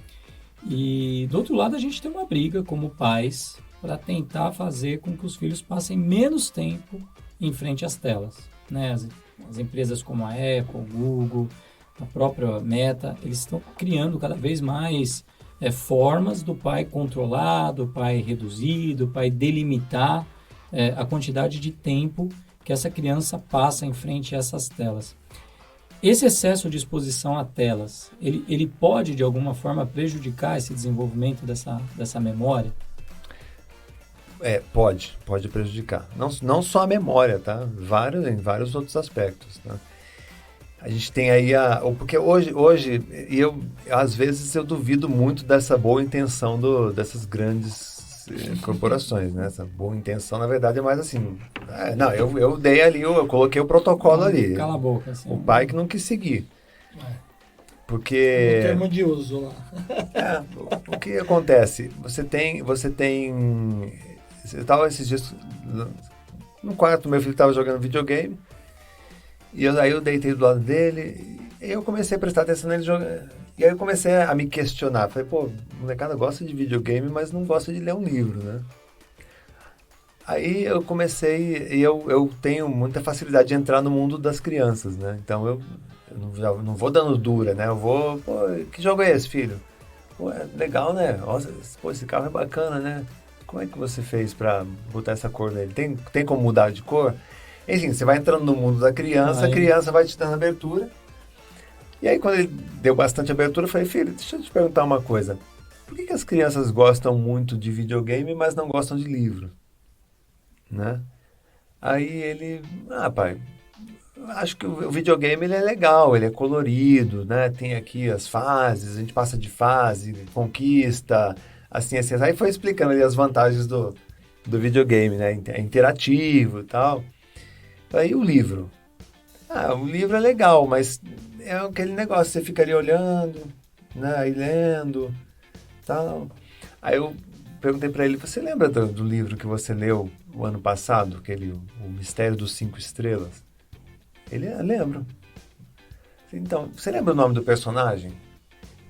E do outro lado, a gente tem uma briga como pais para tentar fazer com que os filhos passem menos tempo em frente às telas, né? As empresas como a Apple, Google, a própria Meta, eles estão criando cada vez mais formas do pai controlar, do pai reduzir, do pai delimitar a quantidade de tempo que essa criança passa em frente a essas telas. Esse excesso de exposição a telas, ele pode, de alguma forma, prejudicar esse desenvolvimento dessa memória? Pode prejudicar. Não só a memória, tá? Em vários outros aspectos, tá? A gente tem aí porque hoje às vezes eu duvido muito dessa boa intenção dessas grandes corporações, né? Essa boa intenção, na verdade, é mais assim, eu dei ali, eu coloquei o protocolo ali. Cala a boca, assim. O pai que não quis seguir. Porque... No termo de uso lá. O que acontece? Você tem... Eu estava esses dias no quarto, meu filho estava jogando videogame, E aí eu deitei do lado dele e eu comecei a prestar atenção nele jogar. E aí eu comecei a me questionar. Falei, pô, o molecada gosta de videogame, mas não gosta de ler um livro, né? Aí eu comecei, e eu tenho muita facilidade de entrar no mundo das crianças, né? Então eu não vou dando dura, né? Eu vou, pô, que jogo é esse, filho? Pô, é legal, né? Nossa, pô, esse carro é bacana, né? Como é que você fez pra botar essa cor nele? Tem como mudar de cor? Enfim, você vai entrando no mundo da criança, a criança vai te dando abertura. E aí quando ele deu bastante abertura, eu falei, filho, deixa eu te perguntar uma coisa. Por que as crianças gostam muito de videogame, mas não gostam de livro? Né? Aí ele, pai, acho que o videogame ele é legal, ele é colorido, né? Tem aqui as fases, a gente passa de fase, conquista, assim. Aí foi explicando ali as vantagens do videogame, né? É interativo e tal. Aí o livro. O livro é legal, mas é aquele negócio, você fica ali olhando, né? Aí lendo, tal. Aí eu perguntei para ele, você lembra do livro que você leu o ano passado, O Mistério dos 5 Estrelas? Ele, lembro. Então, você lembra o nome do personagem?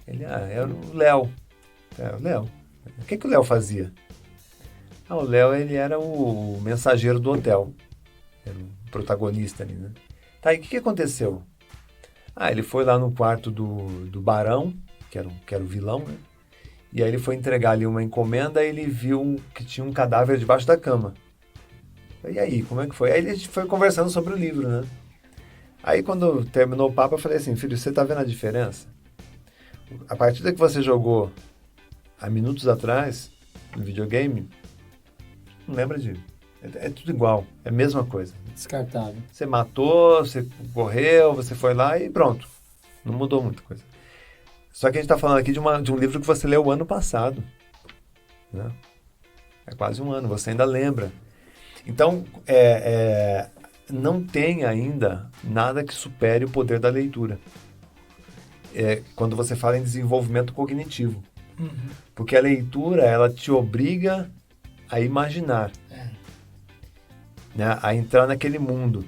Ele, era o Léo. O Léo. O que o Léo fazia? O Léo, ele era o mensageiro do hotel. Era o protagonista ali, né? Tá, e o que aconteceu? Ele foi lá no quarto do Barão, que era o vilão, né? E aí ele foi entregar ali uma encomenda e ele viu que tinha um cadáver debaixo da cama. E aí, como é que foi? Aí a gente foi conversando sobre o livro, né? Aí quando terminou o papo, eu falei assim, filho, você tá vendo a diferença? A partida que você jogou há minutos atrás, no videogame, não lembra de... É tudo igual, é a mesma coisa. Descartável. Você matou, você correu, você foi lá e pronto. Não mudou muita coisa. Só que a gente está falando aqui de um livro que você leu o ano passado. Né? É quase um ano, você ainda lembra. Então, não tem ainda nada que supere o poder da leitura. Quando você fala em desenvolvimento cognitivo. Uhum. Porque a leitura, ela te obriga a imaginar. Né? A entrar naquele mundo.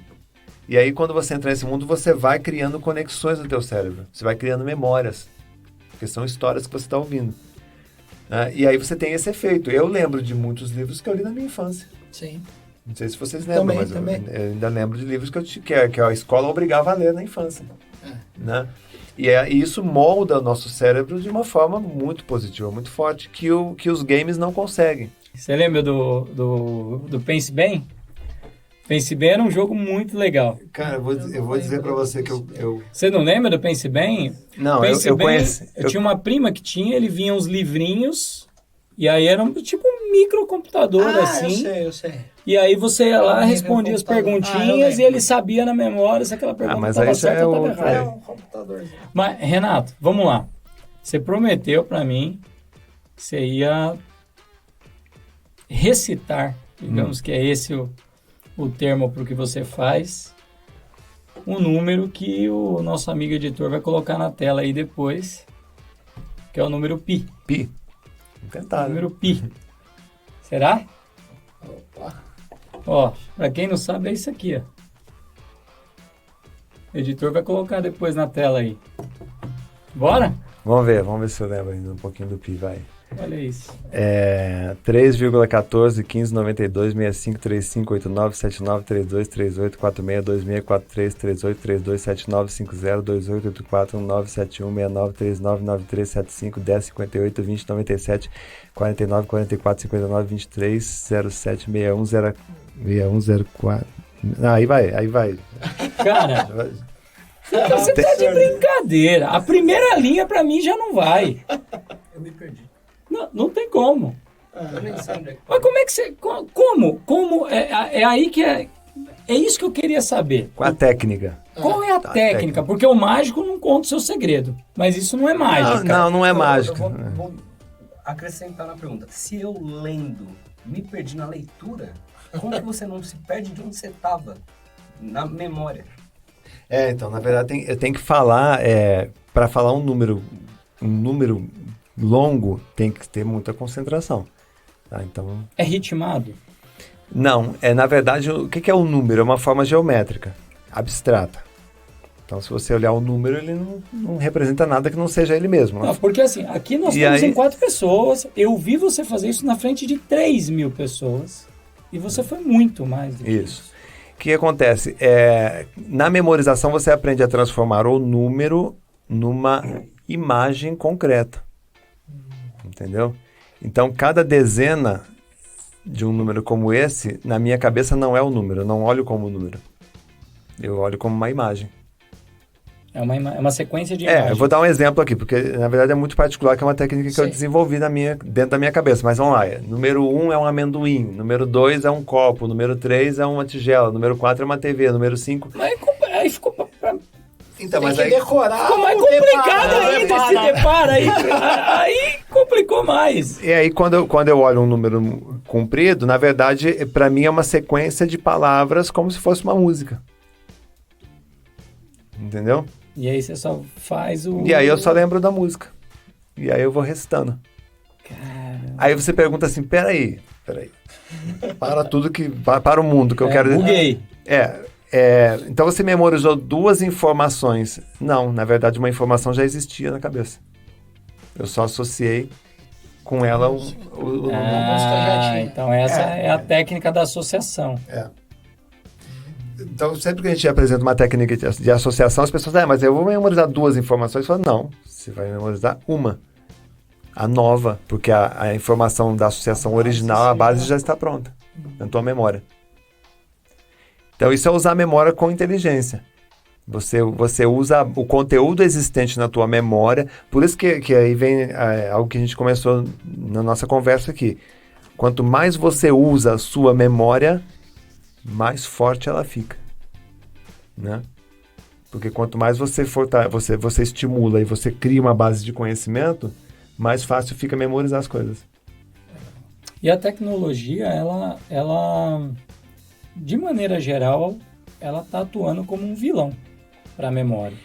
E aí, quando você entra nesse mundo, você vai criando conexões no teu cérebro. Você vai criando memórias. Porque são histórias que você está ouvindo. E aí você tem esse efeito. Eu lembro de muitos livros que eu li na minha infância. Sim. Não sei se vocês lembram, mas eu ainda lembro de livros que a escola obrigava a ler na infância. Né? E isso molda o nosso cérebro de uma forma muito positiva, muito forte, que os games não conseguem. Você lembra do Pense Bem? Pense Bem era um jogo muito legal. Cara, eu vou dizer pra você que eu... Você não lembra do Pense Bem? Não, Pense eu Bem, conheço. Eu tinha uma prima que ele vinha uns livrinhos, e aí era tipo um microcomputador, assim. Eu sei. E aí você ia lá, respondia as perguntinhas e ele sabia na memória se aquela pergunta estava certa ou estava errada. É um computadorzinho. Mas, Renato, vamos lá. Você prometeu pra mim que você ia recitar, digamos que é esse o termo para o que você faz, um número que o nosso amigo editor vai colocar na tela aí depois, que é o número pi. Pi. Vou tentar. O número pi. Será? Opa. Ó, para quem não sabe é isso aqui, ó. O editor vai colocar depois na tela aí. Bora? Vamos ver se eu lembro ainda um pouquinho do pi, vai. Olha isso. 3,14, 15, 92, 65, 35, 89, 79, 32, 38, 46, 26, 43, 38, 32, 79, 50, 28, 84, 19, 71, 69, 39, 93, 75, 10, 58, 20, 97, 49, 44, 59, 23, 07, 61, 04. Aí vai. Cara, você tá de brincadeira. A primeira linha pra mim já não vai. Eu me perdi. Não tem como. Eu nem sei onde é que... Mas como é que você... Como? É aí que é... É isso que eu queria saber. Com a técnica. Qual é a técnica? Porque o mágico não conta o seu segredo. Mas isso não é mágica. Não é mágica. Eu vou acrescentar na pergunta. Se eu lendo me perdi na leitura, como que você não se perde de onde você estava? Na memória. Então, na verdade, eu tenho que falar... Para falar um número longo, tem que ter muita concentração. Tá? Então... É ritmado? Não, na verdade, o que é um número? É uma forma geométrica, abstrata. Então, se você olhar o número, ele não representa nada que não seja ele mesmo. Não, porque assim, aqui nós E estamos aí- em 4 pessoas, eu vi você fazer isso na frente de 3.000 pessoas, e você foi muito mais do que Isso. O que acontece? Na memorização, você aprende a transformar o número numa imagem concreta. Entendeu? Então, cada dezena de um número como esse, na minha cabeça, não é o número. Eu não olho como número. Eu olho como uma imagem. É uma sequência de imagens. Eu vou dar um exemplo aqui, porque na verdade é muito particular, que é uma técnica que eu Sim. desenvolvi dentro da minha cabeça. Mas vamos lá. Número 1 é um amendoim, número 2 é um copo, número 3 é uma tigela, número 4 é uma TV, número 5... Mas aí ficou, Então, Tem mas que aí... decorar. ficou mais o complicado deparo, ainda esse deparo aí. Aí complicou mais. E aí, quando eu olho um número comprido, na verdade, para mim é uma sequência de palavras como se fosse uma música. Entendeu? E aí você só faz o... E aí eu só lembro da música. E aí eu vou recitando. Cara, Aí você pergunta assim, peraí. Para tudo que... Para o mundo que eu quero... buguei. Então você memorizou 2 informações. Não, na verdade uma informação já existia na cabeça. Eu só associei com ela o música já tinha. Então essa é a técnica da associação. Então, sempre que a gente apresenta uma técnica de associação, as pessoas mas eu vou memorizar 2 informações. Eu falo, não, você vai memorizar uma. A nova, porque a informação da associação original, a base já está pronta na tua memória. Então, isso é usar a memória com inteligência. Você usa o conteúdo existente na tua memória. Por isso que aí vem algo que a gente começou na nossa conversa aqui. Quanto mais você usa a sua memória, mais forte ela fica, né? Porque quanto mais você estimula e você cria uma base de conhecimento, mais fácil fica memorizar as coisas. E a tecnologia, ela de maneira geral, ela está atuando como um vilão para a memória.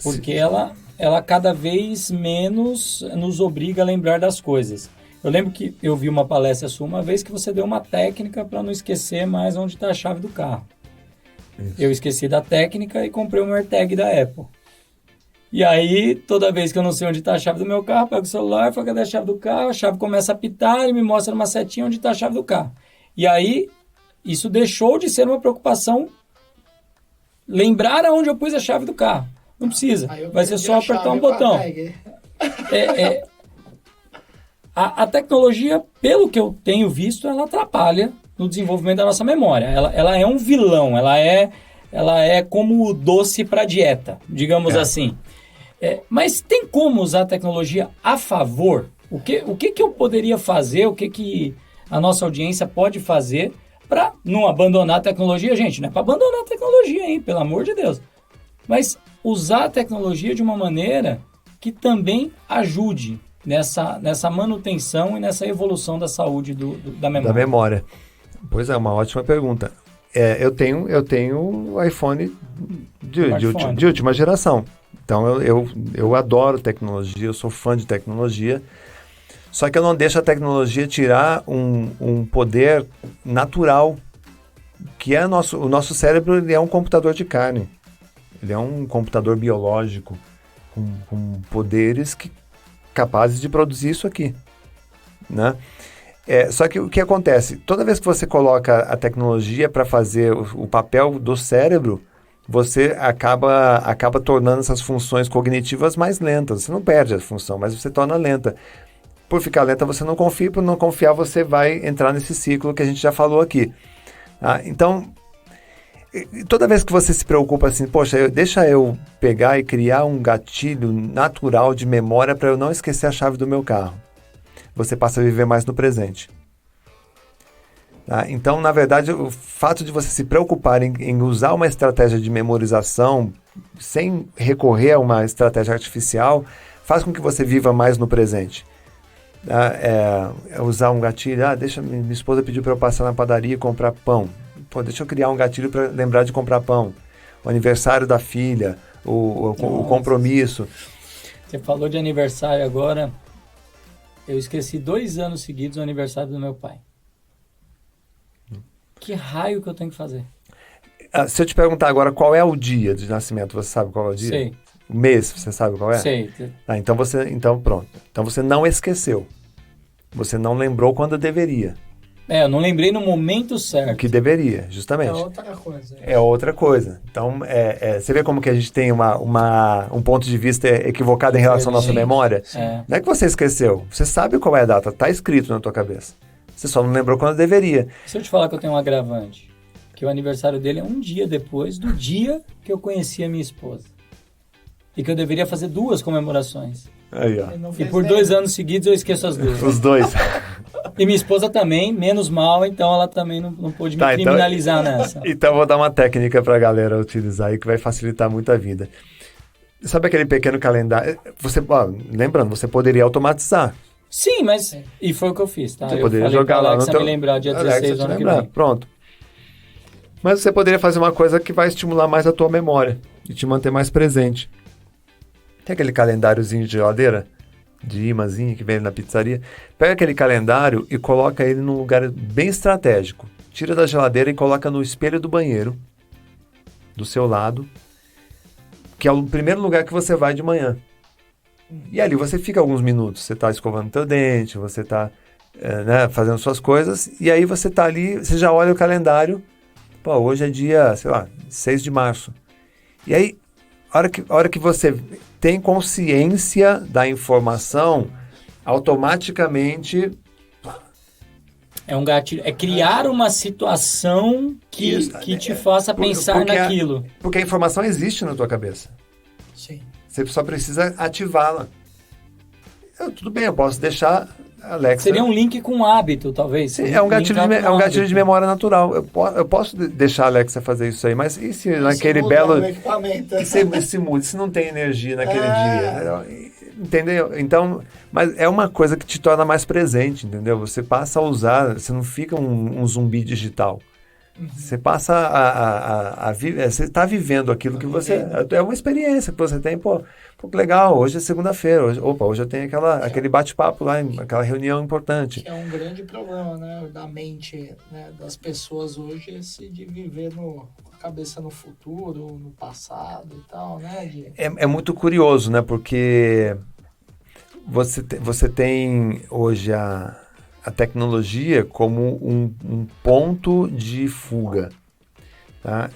Porque ela cada vez menos nos obriga a lembrar das coisas. Eu lembro que eu vi uma palestra sua uma vez que você deu uma técnica para não esquecer mais onde está a chave do carro. Isso. Eu esqueci da técnica e comprei um AirTag da Apple. E aí, toda vez que eu não sei onde está a chave do meu carro, pego o celular, falo, cadê a chave do carro? A chave começa a apitar e me mostra uma setinha onde está a chave do carro. E aí, isso deixou de ser uma preocupação lembrar aonde eu pus a chave do carro. Não precisa, vai ser só apertar um botão. A tecnologia, pelo que eu tenho visto, ela atrapalha no desenvolvimento da nossa memória. Ela é um vilão, ela é como o doce para dieta, digamos assim. Mas tem como usar a tecnologia a favor? O que eu poderia fazer, o que a nossa audiência pode fazer para não abandonar a tecnologia? Gente, não é para abandonar a tecnologia, hein? Pelo amor de Deus. Mas usar a tecnologia de uma maneira que também ajude nessa manutenção e nessa evolução da saúde da memória. Da memória. Pois é, uma ótima pergunta. Eu tenho iPhone de última geração. Então eu adoro tecnologia, eu sou fã de tecnologia. Só que eu não deixo a tecnologia tirar um poder natural, que é o nosso cérebro. Ele é um computador de carne. Ele é um computador biológico com poderes capazes de produzir isso aqui, né? Só que o que acontece? Toda vez que você coloca a tecnologia para fazer o papel do cérebro, você acaba tornando essas funções cognitivas mais lentas. Você não perde a função, mas você torna lenta. Por ficar lenta, você não confia. Por não confiar, você vai entrar nesse ciclo que a gente já falou aqui. Então, toda vez que você se preocupa assim, poxa, deixa eu pegar e criar um gatilho natural de memória para eu não esquecer a chave do meu carro. Você passa a viver mais no presente. Então, na verdade, o fato de você se preocupar em usar uma estratégia de memorização sem recorrer a uma estratégia artificial faz com que você viva mais no presente. Usar um gatilho, minha esposa pediu para eu passar na padaria e comprar pão. Deixa eu criar um gatilho para lembrar de comprar pão. O aniversário da filha, o compromisso. Você falou de aniversário agora. Eu esqueci 2 anos seguidos o aniversário do meu pai. Que raio que eu tenho que fazer? Se eu te perguntar agora qual é o dia de nascimento, você sabe qual é o dia? Sei, O mês, você sabe qual é? sei. Então pronto. Então você não esqueceu. Você não lembrou quando deveria. Eu não lembrei no momento O certo. que deveria, justamente. É outra coisa. É outra coisa. Então, você vê como que a gente tem um ponto de vista equivocado em relação à nossa Diferente. memória? É. Não é que você esqueceu. Você sabe qual é a data. Está escrito na tua cabeça. Você só não lembrou quando deveria. Se eu te falar que eu tenho um agravante, que o aniversário dele é um dia depois do dia que eu conheci a minha esposa. E que eu deveria fazer 2 comemorações. Aí, ó. Ele não E fez por nem- 2 anos seguidos eu esqueço as 2. Os dois. E minha esposa também, menos mal, então ela também não pôde me Tá, então- criminalizar nessa. Então, eu vou dar uma técnica pra galera utilizar aí que vai facilitar muito a vida. Sabe aquele pequeno calendário? Lembrando, você poderia automatizar. Sim, mas... E foi o que eu fiz, tá? Você Eu poderia falei jogar pra lá Alexa no teu... me lembrar, dia Alexa 16 do te ano que lembrar. vem. Pronto. Mas você poderia fazer uma coisa que vai estimular mais a tua memória e te manter mais presente. Tem aquele calendáriozinho de geladeira? De imãzinho que vem na pizzaria. Pega aquele calendário e coloca ele num lugar bem estratégico. Tira da geladeira e coloca no espelho do banheiro, do seu lado, que é o primeiro lugar que você vai de manhã. E ali você fica alguns minutos. Você está escovando teu dente, você está fazendo suas coisas, e aí você está ali, você já olha o calendário. Pô, hoje é dia, sei lá, 6 de março. E aí, a hora que você tem consciência da informação, automaticamente... É um gatilho. É criar uma situação Isso, que te faça pensar naquilo. Porque a informação existe na tua cabeça. Sim. Você só precisa ativá-la. Tudo bem, eu posso deixar a Alexa... Seria um link com hábito, talvez. Sim, é um gatilho, de memória natural. Eu posso deixar a Alexa fazer isso aí, mas e se naquele Isso belo... muda o equipamento. Se muda, se não tem energia naquele dia. Entendeu? Então, mas é uma coisa que te torna mais presente, entendeu? Você passa a usar, você não fica um zumbi digital. Você passa a viver, você está vivendo aquilo que você... É uma experiência que você tem, pô, que legal, hoje é segunda-feira, hoje eu tenho aquele bate-papo lá, aquela reunião importante. Que é um grande problema, né, da mente, né, das pessoas hoje, esse de viver com a cabeça no futuro, no passado e tal, né? É muito curioso, né, porque você tem hoje a tecnologia como um ponto de fuga. Tá?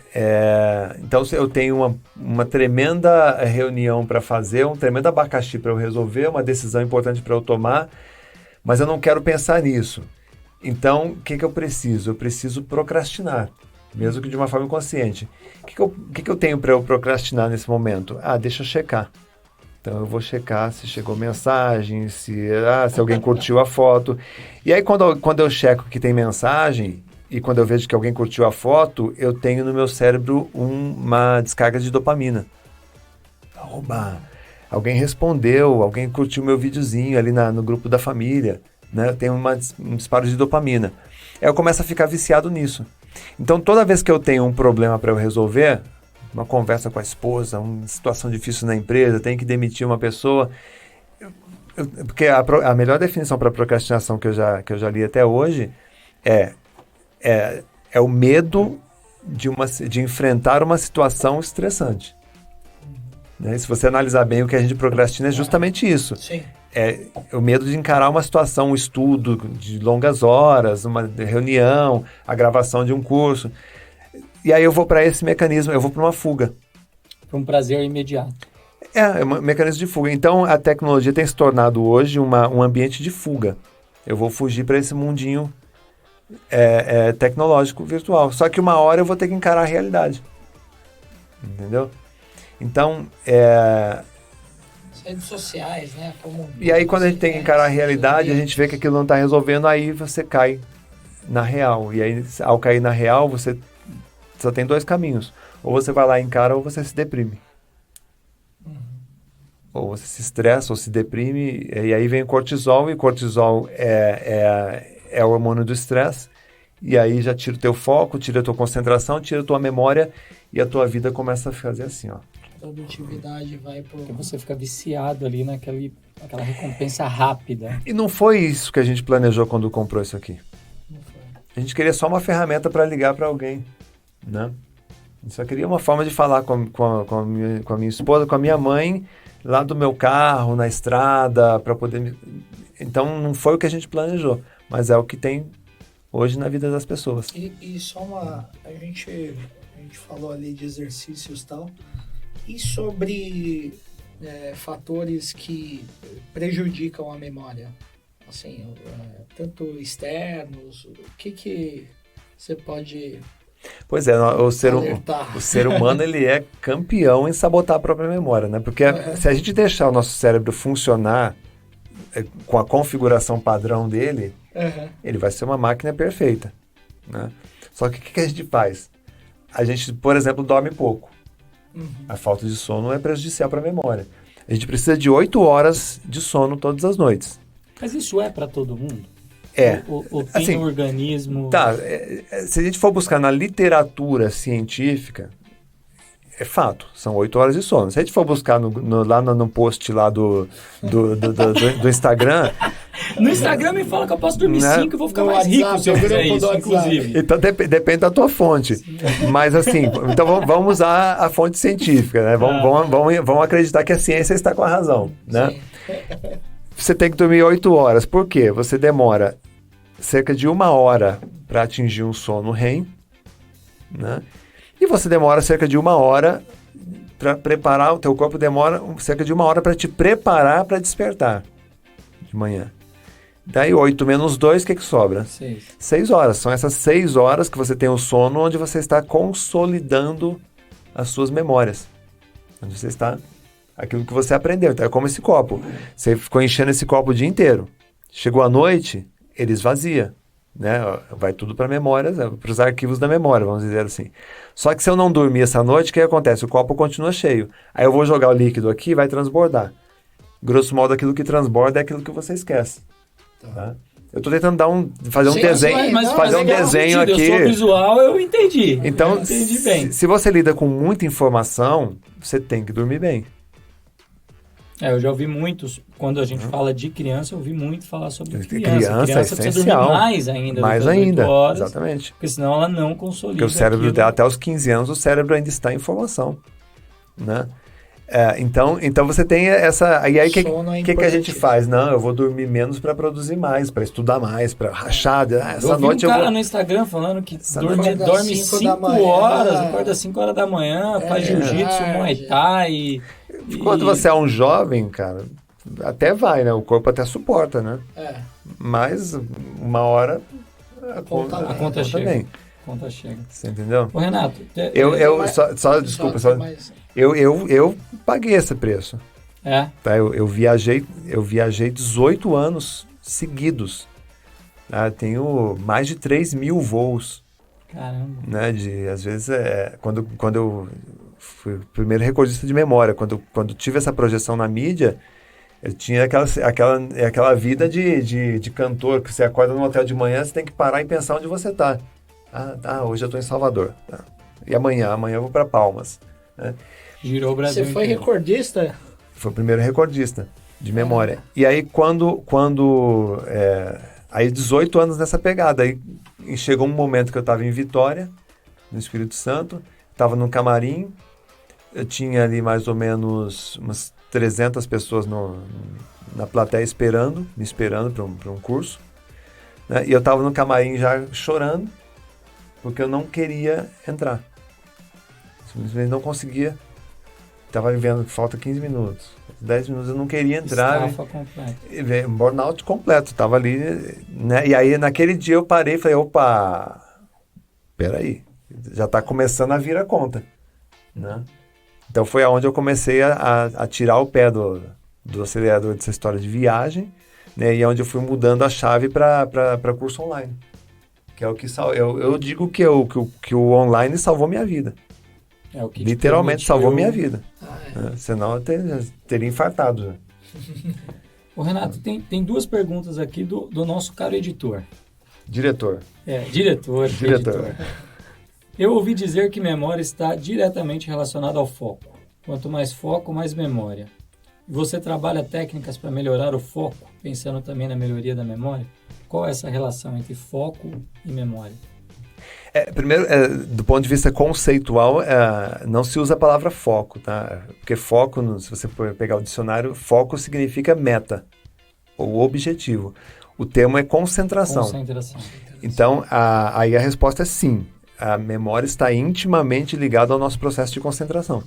Então, eu tenho uma tremenda reunião para fazer, um tremendo abacaxi para eu resolver, uma decisão importante para eu tomar, mas eu não quero pensar nisso. Então, o que eu preciso? Eu preciso procrastinar, mesmo que de uma forma inconsciente. O que eu tenho para eu procrastinar nesse momento? Deixa eu checar. Então, eu vou checar se chegou mensagem, se alguém curtiu a foto. E aí, quando eu checo que tem mensagem, e quando eu vejo que alguém curtiu a foto, eu tenho no meu cérebro uma descarga de dopamina. Oba! Alguém respondeu, alguém curtiu meu videozinho ali no grupo da família. Né? Eu tenho um disparo de dopamina. Aí eu começo a ficar viciado nisso. Então, toda vez que eu tenho um problema para eu resolver... uma conversa com a esposa, uma situação difícil na empresa, tem que demitir uma pessoa. Porque a melhor definição para procrastinação que eu já li até hoje é o medo de enfrentar uma situação estressante. Né? Se você analisar bem, o que a gente procrastina é justamente isso. Sim. É o medo de encarar uma situação, um estudo de longas horas, uma reunião, a gravação de um curso. E aí eu vou para esse mecanismo, eu vou para uma fuga. Para um prazer imediato. É um mecanismo de fuga. Então, a tecnologia tem se tornado hoje um ambiente de fuga. Eu vou fugir para esse mundinho tecnológico virtual. Só que uma hora eu vou ter que encarar a realidade. Entendeu? Então, As redes sociais, né? E aí, quando a gente tem que encarar a realidade, a gente vê que aquilo não está resolvendo, aí você cai na real. E aí, ao cair na real, você só tem 2 caminhos. Ou você vai lá e encara, ou você se deprime. Ou você se estressa, ou se deprime, e aí vem o cortisol, e cortisol é o hormônio do estresse, e aí já tira o teu foco, tira a tua concentração, tira a tua memória, e a tua vida começa a fazer assim, ó. A produtividade vai pro... Porque você fica viciado ali naquela recompensa rápida. E não foi isso que a gente planejou quando comprou isso aqui. Não foi. A gente queria só uma ferramenta para ligar para alguém, né? Só queria uma forma de falar com a minha esposa, com a minha mãe, lá do meu carro, na estrada, para poder... Então, não foi o que a gente planejou, mas é o que tem hoje na vida das pessoas. E só uma... A gente falou ali de exercícios e tal. E sobre fatores que prejudicam a memória? Assim, tanto externos, o que você pode... Pois é, o ser humano ele é campeão em sabotar a própria memória, né? Porque se a gente deixar o nosso cérebro funcionar com a configuração padrão dele, ele vai ser uma máquina perfeita, né? Só que o que a gente faz? A gente, por exemplo, dorme pouco. A falta de sono é prejudicial para a memória. A gente precisa de 8 horas de sono todas as noites. Mas isso é para todo mundo? Ou tem assim, um organismo... Tá, se a gente for buscar na literatura científica, é fato, são 8 horas de sono. Se a gente for buscar lá no post lá do Instagram... No Instagram me fala que eu posso dormir 5 e vou ficar mais rico se eu fizer isso, inclusive. Então depende da tua fonte. Mas assim, então vamos usar a fonte científica, né? Vamos acreditar que a ciência está com a razão, né? Você tem que dormir 8 horas. Por quê? Você demora cerca de 1 hora para atingir um sono REM, né? E você demora cerca de 1 hora para preparar, o teu corpo demora cerca de 1 hora para te preparar para despertar de manhã. Daí 8 menos 2, o que sobra? 6 horas. São essas 6 horas que você tem o sono onde você está consolidando as suas memórias. Onde você está... Aquilo que você aprendeu. Então é como esse copo. Você ficou enchendo esse copo o dia inteiro. Chegou à noite, ele esvazia, né? Vai tudo para memórias, para os arquivos da memória, vamos dizer assim. Só que se eu não dormir essa noite, o que acontece? O copo continua cheio. Aí eu vou jogar o líquido aqui e vai transbordar. Grosso modo, aquilo que transborda é aquilo que você esquece. Tá? Eu estou tentando fazer um desenho aqui. Eu sou visual, eu entendi. Então, eu entendi bem. Se você lida com muita informação, você tem que dormir bem. Eu já ouvi muitos, quando a gente fala de criança, eu ouvi muito falar sobre criança. Criança é precisa essencial. dormir mais ainda. Mais do que as 8 horas, exatamente. Porque senão ela não consolida. Porque o cérebro, até os 15 anos, o cérebro ainda está em formação, né? Então você tem essa... E aí o que a gente faz? Não, eu vou dormir menos para produzir mais, para estudar mais, para rachar. Essa noite eu vi um cara no Instagram falando que dorme 5 horas, acorda 5 horas da manhã, faz jiu-jitsu, muay thai. Quando você é um jovem, cara, até vai, né? O corpo até suporta, né? Mas 1 hora a conta chega. A conta chega. Você entendeu? Ô, Renato... Eu paguei esse preço. Tá? Eu viajei 18 anos seguidos. Tá? Tenho mais de 3 mil voos. Caramba. Né? Às vezes, quando eu fui o primeiro recordista de memória, quando tive essa projeção na mídia, eu tinha aquela vida de cantor, que você acorda no hotel de manhã, você tem que parar e pensar onde você está. Hoje eu estou em Salvador. Tá? E amanhã eu vou para Palmas. Né? Girou o Brasil. Você foi recordista? Foi o primeiro recordista de memória. E aí, aí 18 anos nessa pegada. Aí chegou um momento que eu estava em Vitória, no Espírito Santo, estava no camarim, eu tinha ali mais ou menos umas 300 pessoas na plateia me esperando para um curso. Né? E eu estava no camarim já chorando, porque eu não queria entrar. Simplesmente não conseguia. Estava vendo que falta 15 minutos, 10 minutos, eu não queria entrar. Estafa completa. Um burnout completo, estava ali, né? E aí naquele dia eu parei e falei, opa, peraí, já está começando a vir a conta, né? Então foi aonde eu comecei a tirar o pé do acelerador dessa história de viagem, né? E é onde eu fui mudando a chave para curso online, que é o que eu digo que o online salvou minha vida. É o que literalmente salvou minha vida. Senão eu teria infartado. Né? Ô, Renato, tem 2 perguntas aqui do nosso caro editor. Diretor. Diretor. Editor. Eu ouvi dizer que memória está diretamente relacionada ao foco. Quanto mais foco, mais memória. Você trabalha técnicas para melhorar o foco, pensando também na melhoria da memória? Qual é essa relação entre foco e memória? Primeiro, do ponto de vista conceitual, não se usa a palavra foco, tá? Porque foco, se você pegar o dicionário, foco significa meta ou objetivo. O termo é concentração. Concentração. Então, aí a resposta é sim. A memória está intimamente ligada ao nosso processo de concentração.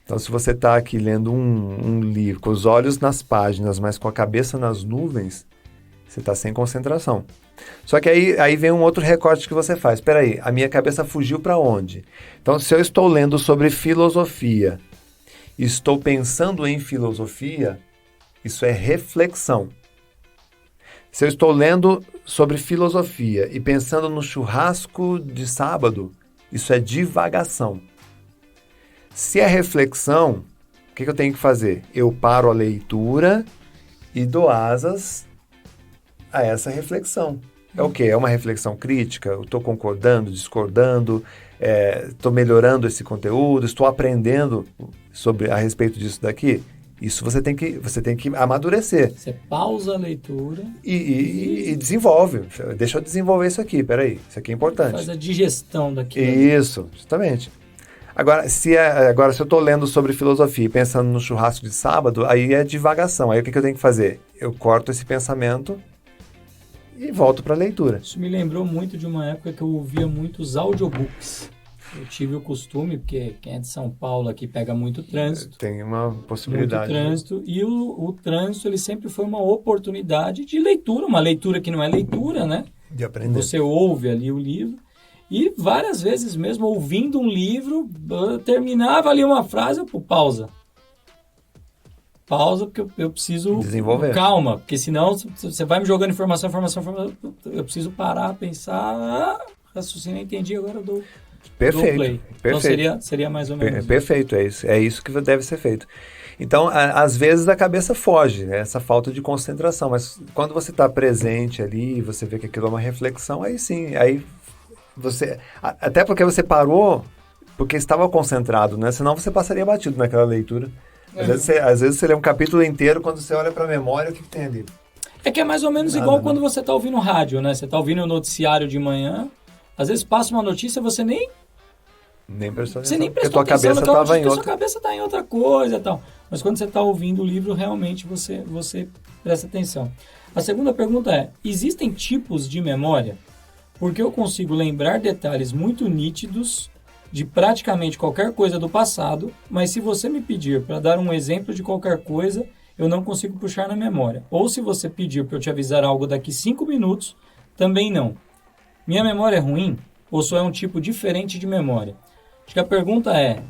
Então, se você está aqui lendo um livro com os olhos nas páginas, mas com a cabeça nas nuvens, você está sem concentração. Só que aí vem um outro recorte que você faz. Espera aí, a minha cabeça fugiu para onde? Então, se eu estou lendo sobre filosofia e estou pensando em filosofia, isso é reflexão. Se eu estou lendo sobre filosofia e pensando no churrasco de sábado, isso é divagação. Se é reflexão, o que eu tenho que fazer? Eu paro a leitura e dou asas a essa reflexão. É o quê? É uma reflexão crítica? Eu estou concordando, discordando, estou melhorando esse conteúdo, estou aprendendo a respeito disso daqui? Isso você tem que amadurecer. Você pausa a leitura e desenvolve. Deixa eu desenvolver isso aqui, peraí. Isso aqui é importante. Faz a digestão daquilo. Isso, justamente. Agora, se eu estou lendo sobre filosofia e pensando no churrasco de sábado, aí é divagação. Aí o que eu tenho que fazer? Eu corto esse pensamento e volto para a leitura. Isso me lembrou muito de uma época que eu ouvia muitos audiobooks. Eu tive o costume, porque quem é de São Paulo aqui pega muito trânsito. Tem uma possibilidade. Muito trânsito. E o trânsito, ele sempre foi uma oportunidade de leitura. Uma leitura que não é leitura, né? De aprender. Você ouve ali o livro. E várias vezes mesmo, ouvindo um livro, terminava ali uma frase, pausa. Pausa, porque eu preciso... Desenvolver. Calma, porque senão você vai me jogando informação. Eu preciso parar, pensar... raciocínio, entendi, agora eu dou... Perfeito. Play. Perfeito. Então seria mais ou menos. Perfeito, é isso que deve ser feito. Então, às vezes a cabeça foge, né? Essa falta de concentração, mas quando você está presente ali, você vê que aquilo é uma reflexão, aí sim, aí você... Até porque você parou porque estava concentrado, né? Senão você passaria batido naquela leitura. Às vezes você lê um capítulo inteiro, quando você olha para a memória, o que tem ali? É que é mais ou menos igual quando você está ouvindo rádio, né? Você está ouvindo o noticiário de manhã, às vezes passa uma notícia, você nem prestou atenção. Você nem porque prestou tua atenção, cabeça estava em sua outra. cabeça está em outra coisa e tal. Mas quando você está ouvindo o livro, realmente você presta atenção. A segunda pergunta é, existem tipos de memória? Porque eu consigo lembrar detalhes muito nítidos de praticamente qualquer coisa do passado, mas se você me pedir para dar um exemplo de qualquer coisa, eu não consigo puxar na memória. Ou se você pedir para eu te avisar algo daqui 5 minutos, também não. Minha memória é ruim ou só é um tipo diferente de memória? Acho que a pergunta é,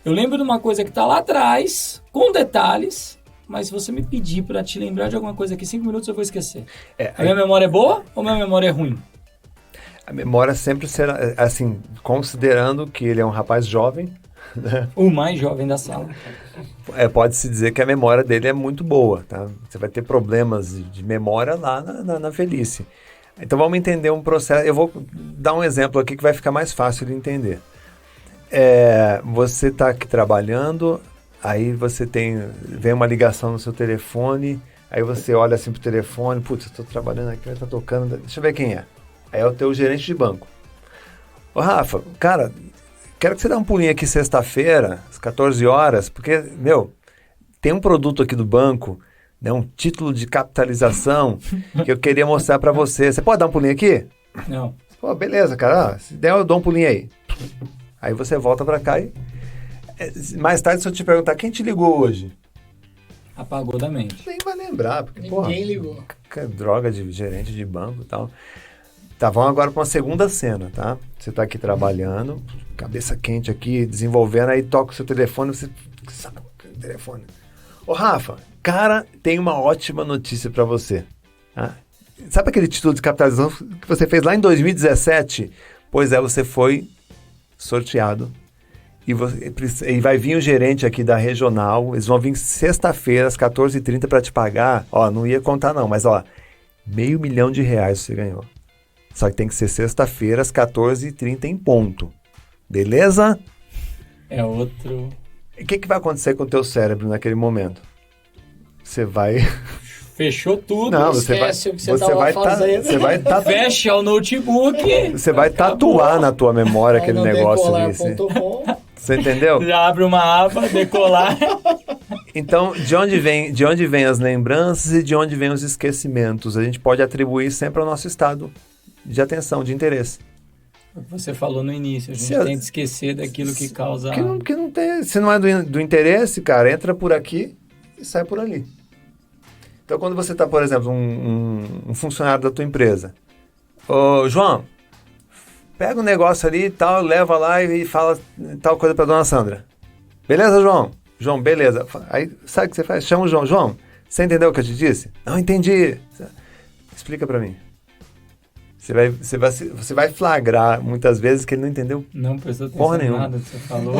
eu lembro de uma coisa que está lá atrás, com detalhes, mas se você me pedir para te lembrar de alguma coisa aqui 5 minutos, eu vou esquecer. A minha memória é boa ou minha memória é ruim? A memória sempre será, assim, considerando que ele é um rapaz jovem, né? O mais jovem da sala. Pode-se dizer que a memória dele é muito boa, tá? Você vai ter problemas de memória lá na velhice. Então vamos entender um processo. Eu vou dar um exemplo aqui que vai ficar mais fácil de entender. Você está aqui trabalhando, aí vem uma ligação no seu telefone, aí você olha assim pro telefone, putz, eu estou trabalhando aqui, está tocando, deixa eu ver quem é. Aí é o teu gerente de banco. Ô Rafa, cara, quero que você dê um pulinho aqui sexta-feira, às 14 horas, porque, tem um produto aqui do banco, né, um título de capitalização que eu queria mostrar para você. Você pode dar um pulinho aqui? Não. Pô, beleza, cara. Se der, eu dou um pulinho aí. Aí você volta para cá e... Mais tarde, se eu te perguntar, quem te ligou hoje? Apagou da mente. Nem vai lembrar, porque, Ninguém ligou. Que droga de gerente de banco e tal. Tá, vamos agora para uma segunda cena, tá? Você tá aqui trabalhando, cabeça quente aqui, desenvolvendo, aí toca o seu telefone, você... Sabe o telefone? Ô, Rafa, cara, tem uma ótima notícia para você. Tá? Sabe aquele título de capitalização que você fez lá em 2017? Pois é, você foi sorteado. E vai vir o gerente aqui da regional, eles vão vir sexta-feira às 14h30 para te pagar. Ó, não ia contar não, mas ó, R$500 mil você ganhou. Só que tem que ser sexta-feira às 14h30 em ponto. Beleza? É outro... O que vai acontecer com o teu cérebro naquele momento? Você vai fechou tudo. Não, você vai, esquece o que você você tava vai, fazendo. você vai, Fecha o notebook. você vai tatuar na tua memória aquele negócio ali. Decolar.com. Você entendeu? Já abre uma aba, decolar. Então, de onde vem as lembranças e de onde vem os esquecimentos? A gente pode atribuir sempre ao nosso estado de atenção, de interesse. Você falou no início, a gente Se- tem que esquecer daquilo que causa... Que não tem, se não é do interesse, cara, entra por aqui e sai por ali. Então, quando você está, por exemplo, um funcionário da tua empresa, ô, João, pega um negócio ali e tal, leva lá e fala tal coisa para dona Sandra. Beleza, João? João, beleza. Aí, sabe o que você faz? Chama o João. João, você entendeu o que eu te disse? Não entendi. Explica para mim. Você vai flagrar muitas vezes que ele não entendeu. Não prestou Porra atenção em nenhuma. nada que você falou.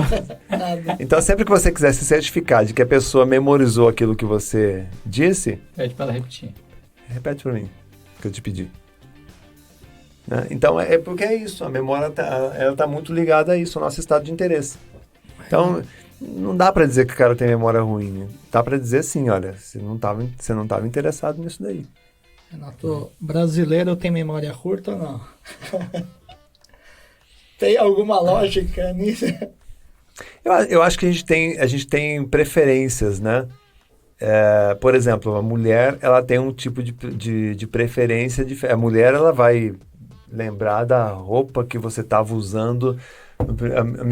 Nada. Então, sempre que você quiser se certificar de que a pessoa memorizou aquilo que você disse, Pede para ela repetir. repete para mim o que eu te pedi. Né? Então, é porque é isso. A memória ela tá muito ligada a isso, ao nosso estado de interesse. Então, não dá para dizer que o cara tem memória ruim. Né? Dá para dizer sim, olha, você não tava interessado nisso daí. Renato, brasileiro tem memória curta ou não? Tem alguma lógica nisso? Eu acho que a gente tem preferências, né? Por exemplo, a mulher, ela tem um tipo de preferência. A mulher, ela vai lembrar da roupa que você estava usando.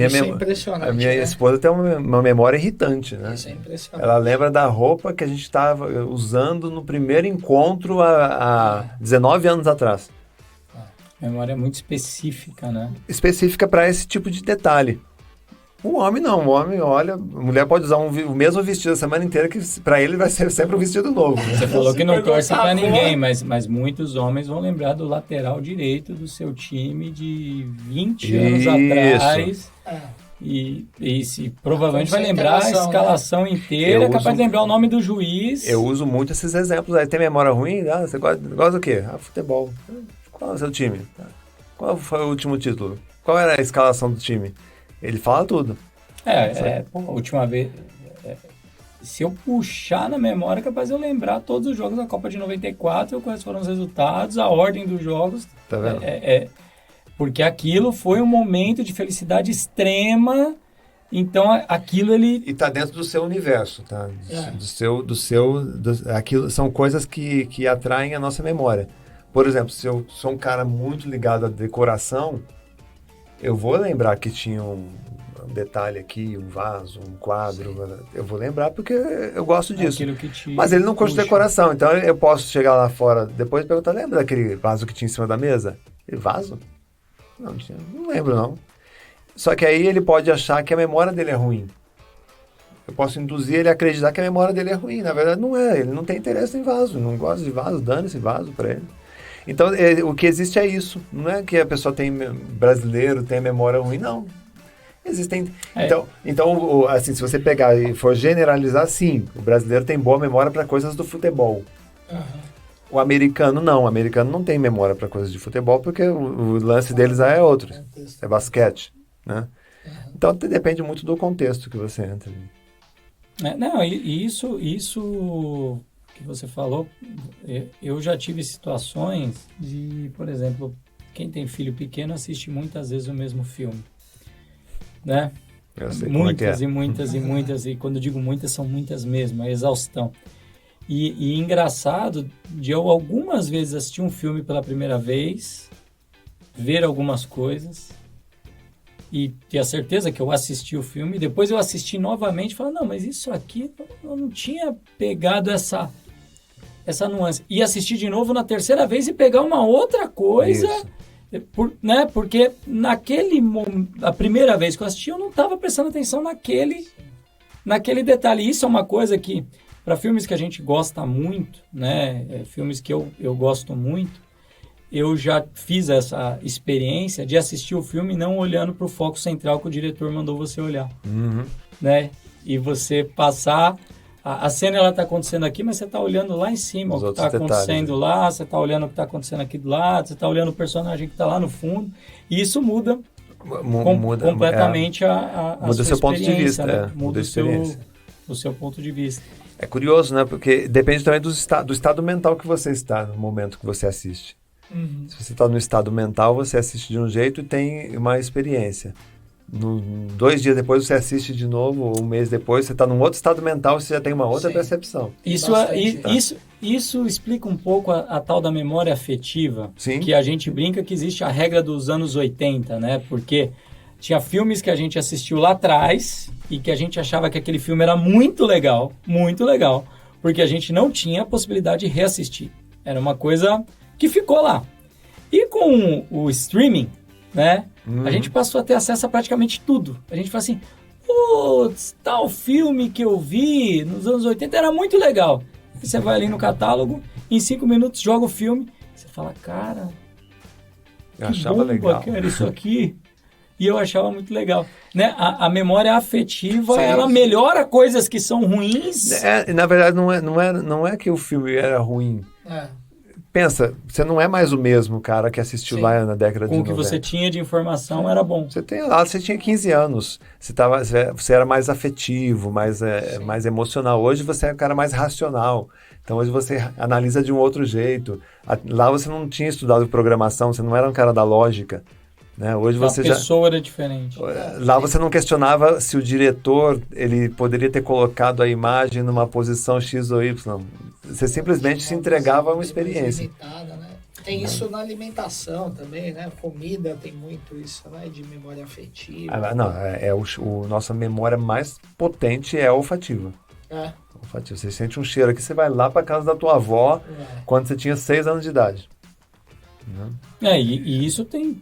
Isso é impressionante, A minha né? esposa tem uma memória irritante, né? Isso é impressionante. Ela lembra da roupa que a gente estava usando no primeiro encontro há 19 anos atrás. Memória muito específica, né? Específica para esse tipo de detalhe. O homem não, o homem olha, a mulher pode usar o mesmo vestido a semana inteira, que para ele vai ser sempre um vestido novo. Né? Você falou que não perguntar torce para a ninguém, mas muitos homens vão lembrar do lateral direito do seu time de 20 anos Isso. atrás. É. E se provavelmente vai lembrar a Concentração, escalação inteira, Eu capaz uso- de lembrar o nome do juiz. Eu uso muito esses exemplos. Aí tem memória ruim? Ah, você gosta do quê? Ah, futebol. Qual é o seu time? Qual foi o último título? Qual era a escalação do time? Ele fala tudo. Pô, a última vez. Se eu puxar na memória, capaz de eu lembrar todos os jogos da Copa de 94, quais foram os resultados, a ordem dos jogos. Tá vendo? Porque aquilo foi um momento de felicidade extrema. Então aquilo ele. E tá dentro do seu universo, tá? Aquilo são coisas que atraem a nossa memória. Por exemplo, se eu sou um cara muito ligado à decoração, eu vou lembrar que tinha um detalhe aqui, um vaso, um quadro. Eu vou lembrar porque eu gosto disso. Aquilo que te Mas ele não curte puxa. decoração, então eu posso chegar lá fora depois e perguntar, lembra daquele vaso que tinha em cima da mesa? Ele vaso? Não lembro não. Só que aí ele pode achar que a memória dele é ruim. Eu posso induzir ele a acreditar que a memória dele é ruim. Na verdade não é, ele não tem interesse em vaso, não gosta de vaso, dane-se vaso para ele. Então o que existe é isso. Não é que a pessoa brasileiro tem memória ruim, não. Existem. Então, assim, se você pegar e for generalizar, sim, o brasileiro tem boa memória para coisas do futebol. O americano não. O americano não tem memória para coisas de futebol porque o lance deles é outro. É basquete, né? Então depende muito do contexto que você entra. Não, e isso que você falou, eu já tive situações de, por exemplo, quem tem filho pequeno assiste muitas vezes o mesmo filme, né? Eu sei como é que é. Muitas, e quando eu digo muitas, são muitas mesmo, a exaustão. E engraçado de eu algumas vezes assistir um filme pela primeira vez, ver algumas coisas e ter a certeza que eu assisti o filme, e depois eu assisti novamente e falar, não, mas isso aqui eu não tinha pegado essa nuance. E assistir de novo na terceira vez e pegar uma outra coisa, né? Porque a primeira vez que eu assisti, eu não estava prestando atenção naquele detalhe. Isso é uma coisa que, para filmes que a gente gosta muito, né? Filmes que eu gosto muito, eu já fiz essa experiência de assistir o filme não olhando para o foco central que o diretor mandou você olhar, né? E você passar... A cena ela está acontecendo aqui, mas você está olhando lá em cima o que está acontecendo lá, você está olhando o que está acontecendo aqui do lado, você está olhando o personagem que está lá no fundo, e isso muda completamente a muda sua seu ponto de experiência, vista, né? Muda o seu ponto de vista. É curioso, né? Porque depende também do estado mental que você está no momento que você assiste. Uhum. Se você está no estado mental, você assiste de um jeito e tem uma experiência. 2 dias depois você assiste de novo, ou um mês depois, você está num outro estado mental, você já tem uma outra Sim. percepção. Isso explica um pouco a tal da memória afetiva, Sim. que a gente brinca que existe a regra dos anos 80, né? Porque tinha filmes que a gente assistiu lá atrás e que a gente achava que aquele filme era muito legal, porque a gente não tinha a possibilidade de reassistir. Era uma coisa que ficou lá. E com o streaming, né? A gente passou a ter acesso a praticamente tudo. A gente fala assim, putz, tal filme que eu vi nos anos 80 era muito legal. Aí você vai ali no catálogo, em 5 minutos joga o filme, você fala, cara, Eu que achava bomba legal. que era isso aqui. E eu achava muito legal. Né? A memória afetiva, Sim. ela melhora coisas que são ruins. Na verdade, não é que o filme era ruim. Pensa, você não é mais o mesmo cara que assistiu Sim. lá na década de Com o 90. que você tinha de informação era bom. Você tinha 15 anos, você era mais afetivo, mais emocional. Hoje você é um cara mais racional. Então hoje você analisa de um outro jeito. Lá você não tinha estudado programação, você não era um cara da lógica. Né? Hoje A você pessoa era diferente. Lá você não questionava se o diretor ele poderia ter colocado a imagem numa posição X ou Y. Você simplesmente se entregava a uma experiência. Limitada, né? Tem isso na alimentação também, né? Comida tem muito isso, né? De memória afetiva. Nossa memória mais potente é a olfativa. Olfativa. Você sente um cheiro aqui, você vai lá para casa da tua avó quando você tinha 6 anos de idade. E isso teve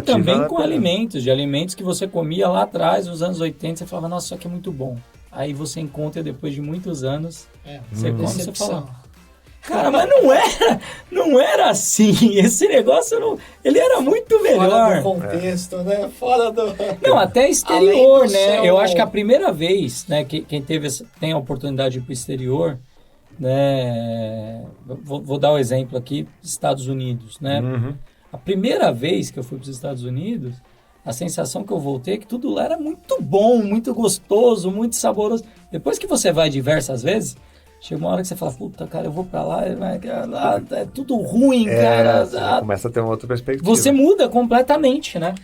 também com alimentos que você comia lá atrás, nos anos 80, você falava, nossa, isso aqui é muito bom. Aí você encontra depois de muitos anos, você come e você fala, cara, mas não era assim, esse negócio ele era muito melhor. Fora do contexto, né? Fora do... Não, até exterior, Além do né? céu. Eu acho que a primeira vez, né, que quem tem a oportunidade de ir para o exterior, né, vou dar o exemplo aqui, Estados Unidos, né? A primeira vez que eu fui para os Estados Unidos, a sensação que eu voltei é que tudo lá era muito bom, muito gostoso, muito saboroso. Depois que você vai diversas vezes, chega uma hora que você fala, puta, cara, eu vou pra lá, é tudo ruim, cara. Você começa a ter uma outra perspectiva. Você muda completamente, né?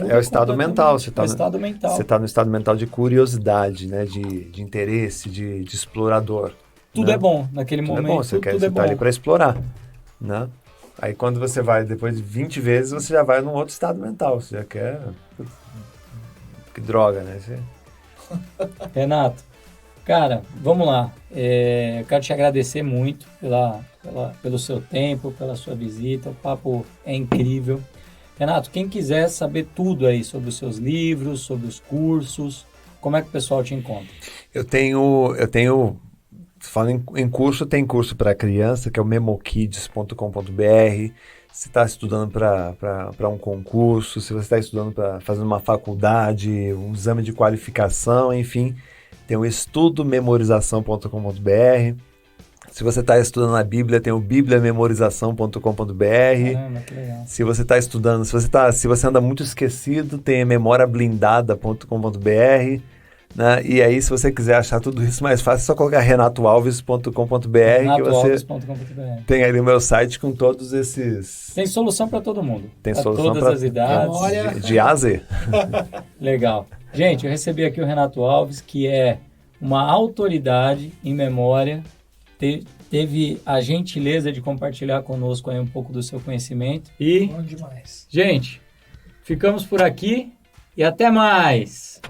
É o estado mental. Você É o estado mental. Você está no estado mental de curiosidade, né? De interesse, de explorador. Tudo é bom naquele momento. Você tudo tá ali para explorar, né? Aí quando você vai, depois de 20 vezes, você já vai num outro estado mental. Você já quer... Que droga, né? Renato, cara, vamos lá. Eu quero te agradecer muito pelo seu tempo, pela sua visita. O papo é incrível. Renato, quem quiser saber tudo aí sobre os seus livros, sobre os cursos, como é que o pessoal te encontra? Eu tenho falando em curso, tem curso para criança, que é o memokids.com.br. Se está estudando para um concurso, se você está estudando para fazer uma faculdade, um exame de qualificação, enfim, tem o estudomemorização.com.br. Se você está estudando a Bíblia, tem o bibliamemorização.com.br. Que legal. Se você está estudando, se você anda muito esquecido, tem memoriablindada.com.br. Né? E aí, se você quiser achar tudo isso mais fácil, é só colocar renatoalves.com.br que você tem ali o meu site com todos esses... Tem solução para todo mundo. Tem pra solução todas as idades. De A a Z. Legal. Gente, eu recebi aqui o Renato Alves, que é uma autoridade em memória. Teve a gentileza de compartilhar conosco aí um pouco do seu conhecimento. E, Bom demais. gente, ficamos por aqui e até mais!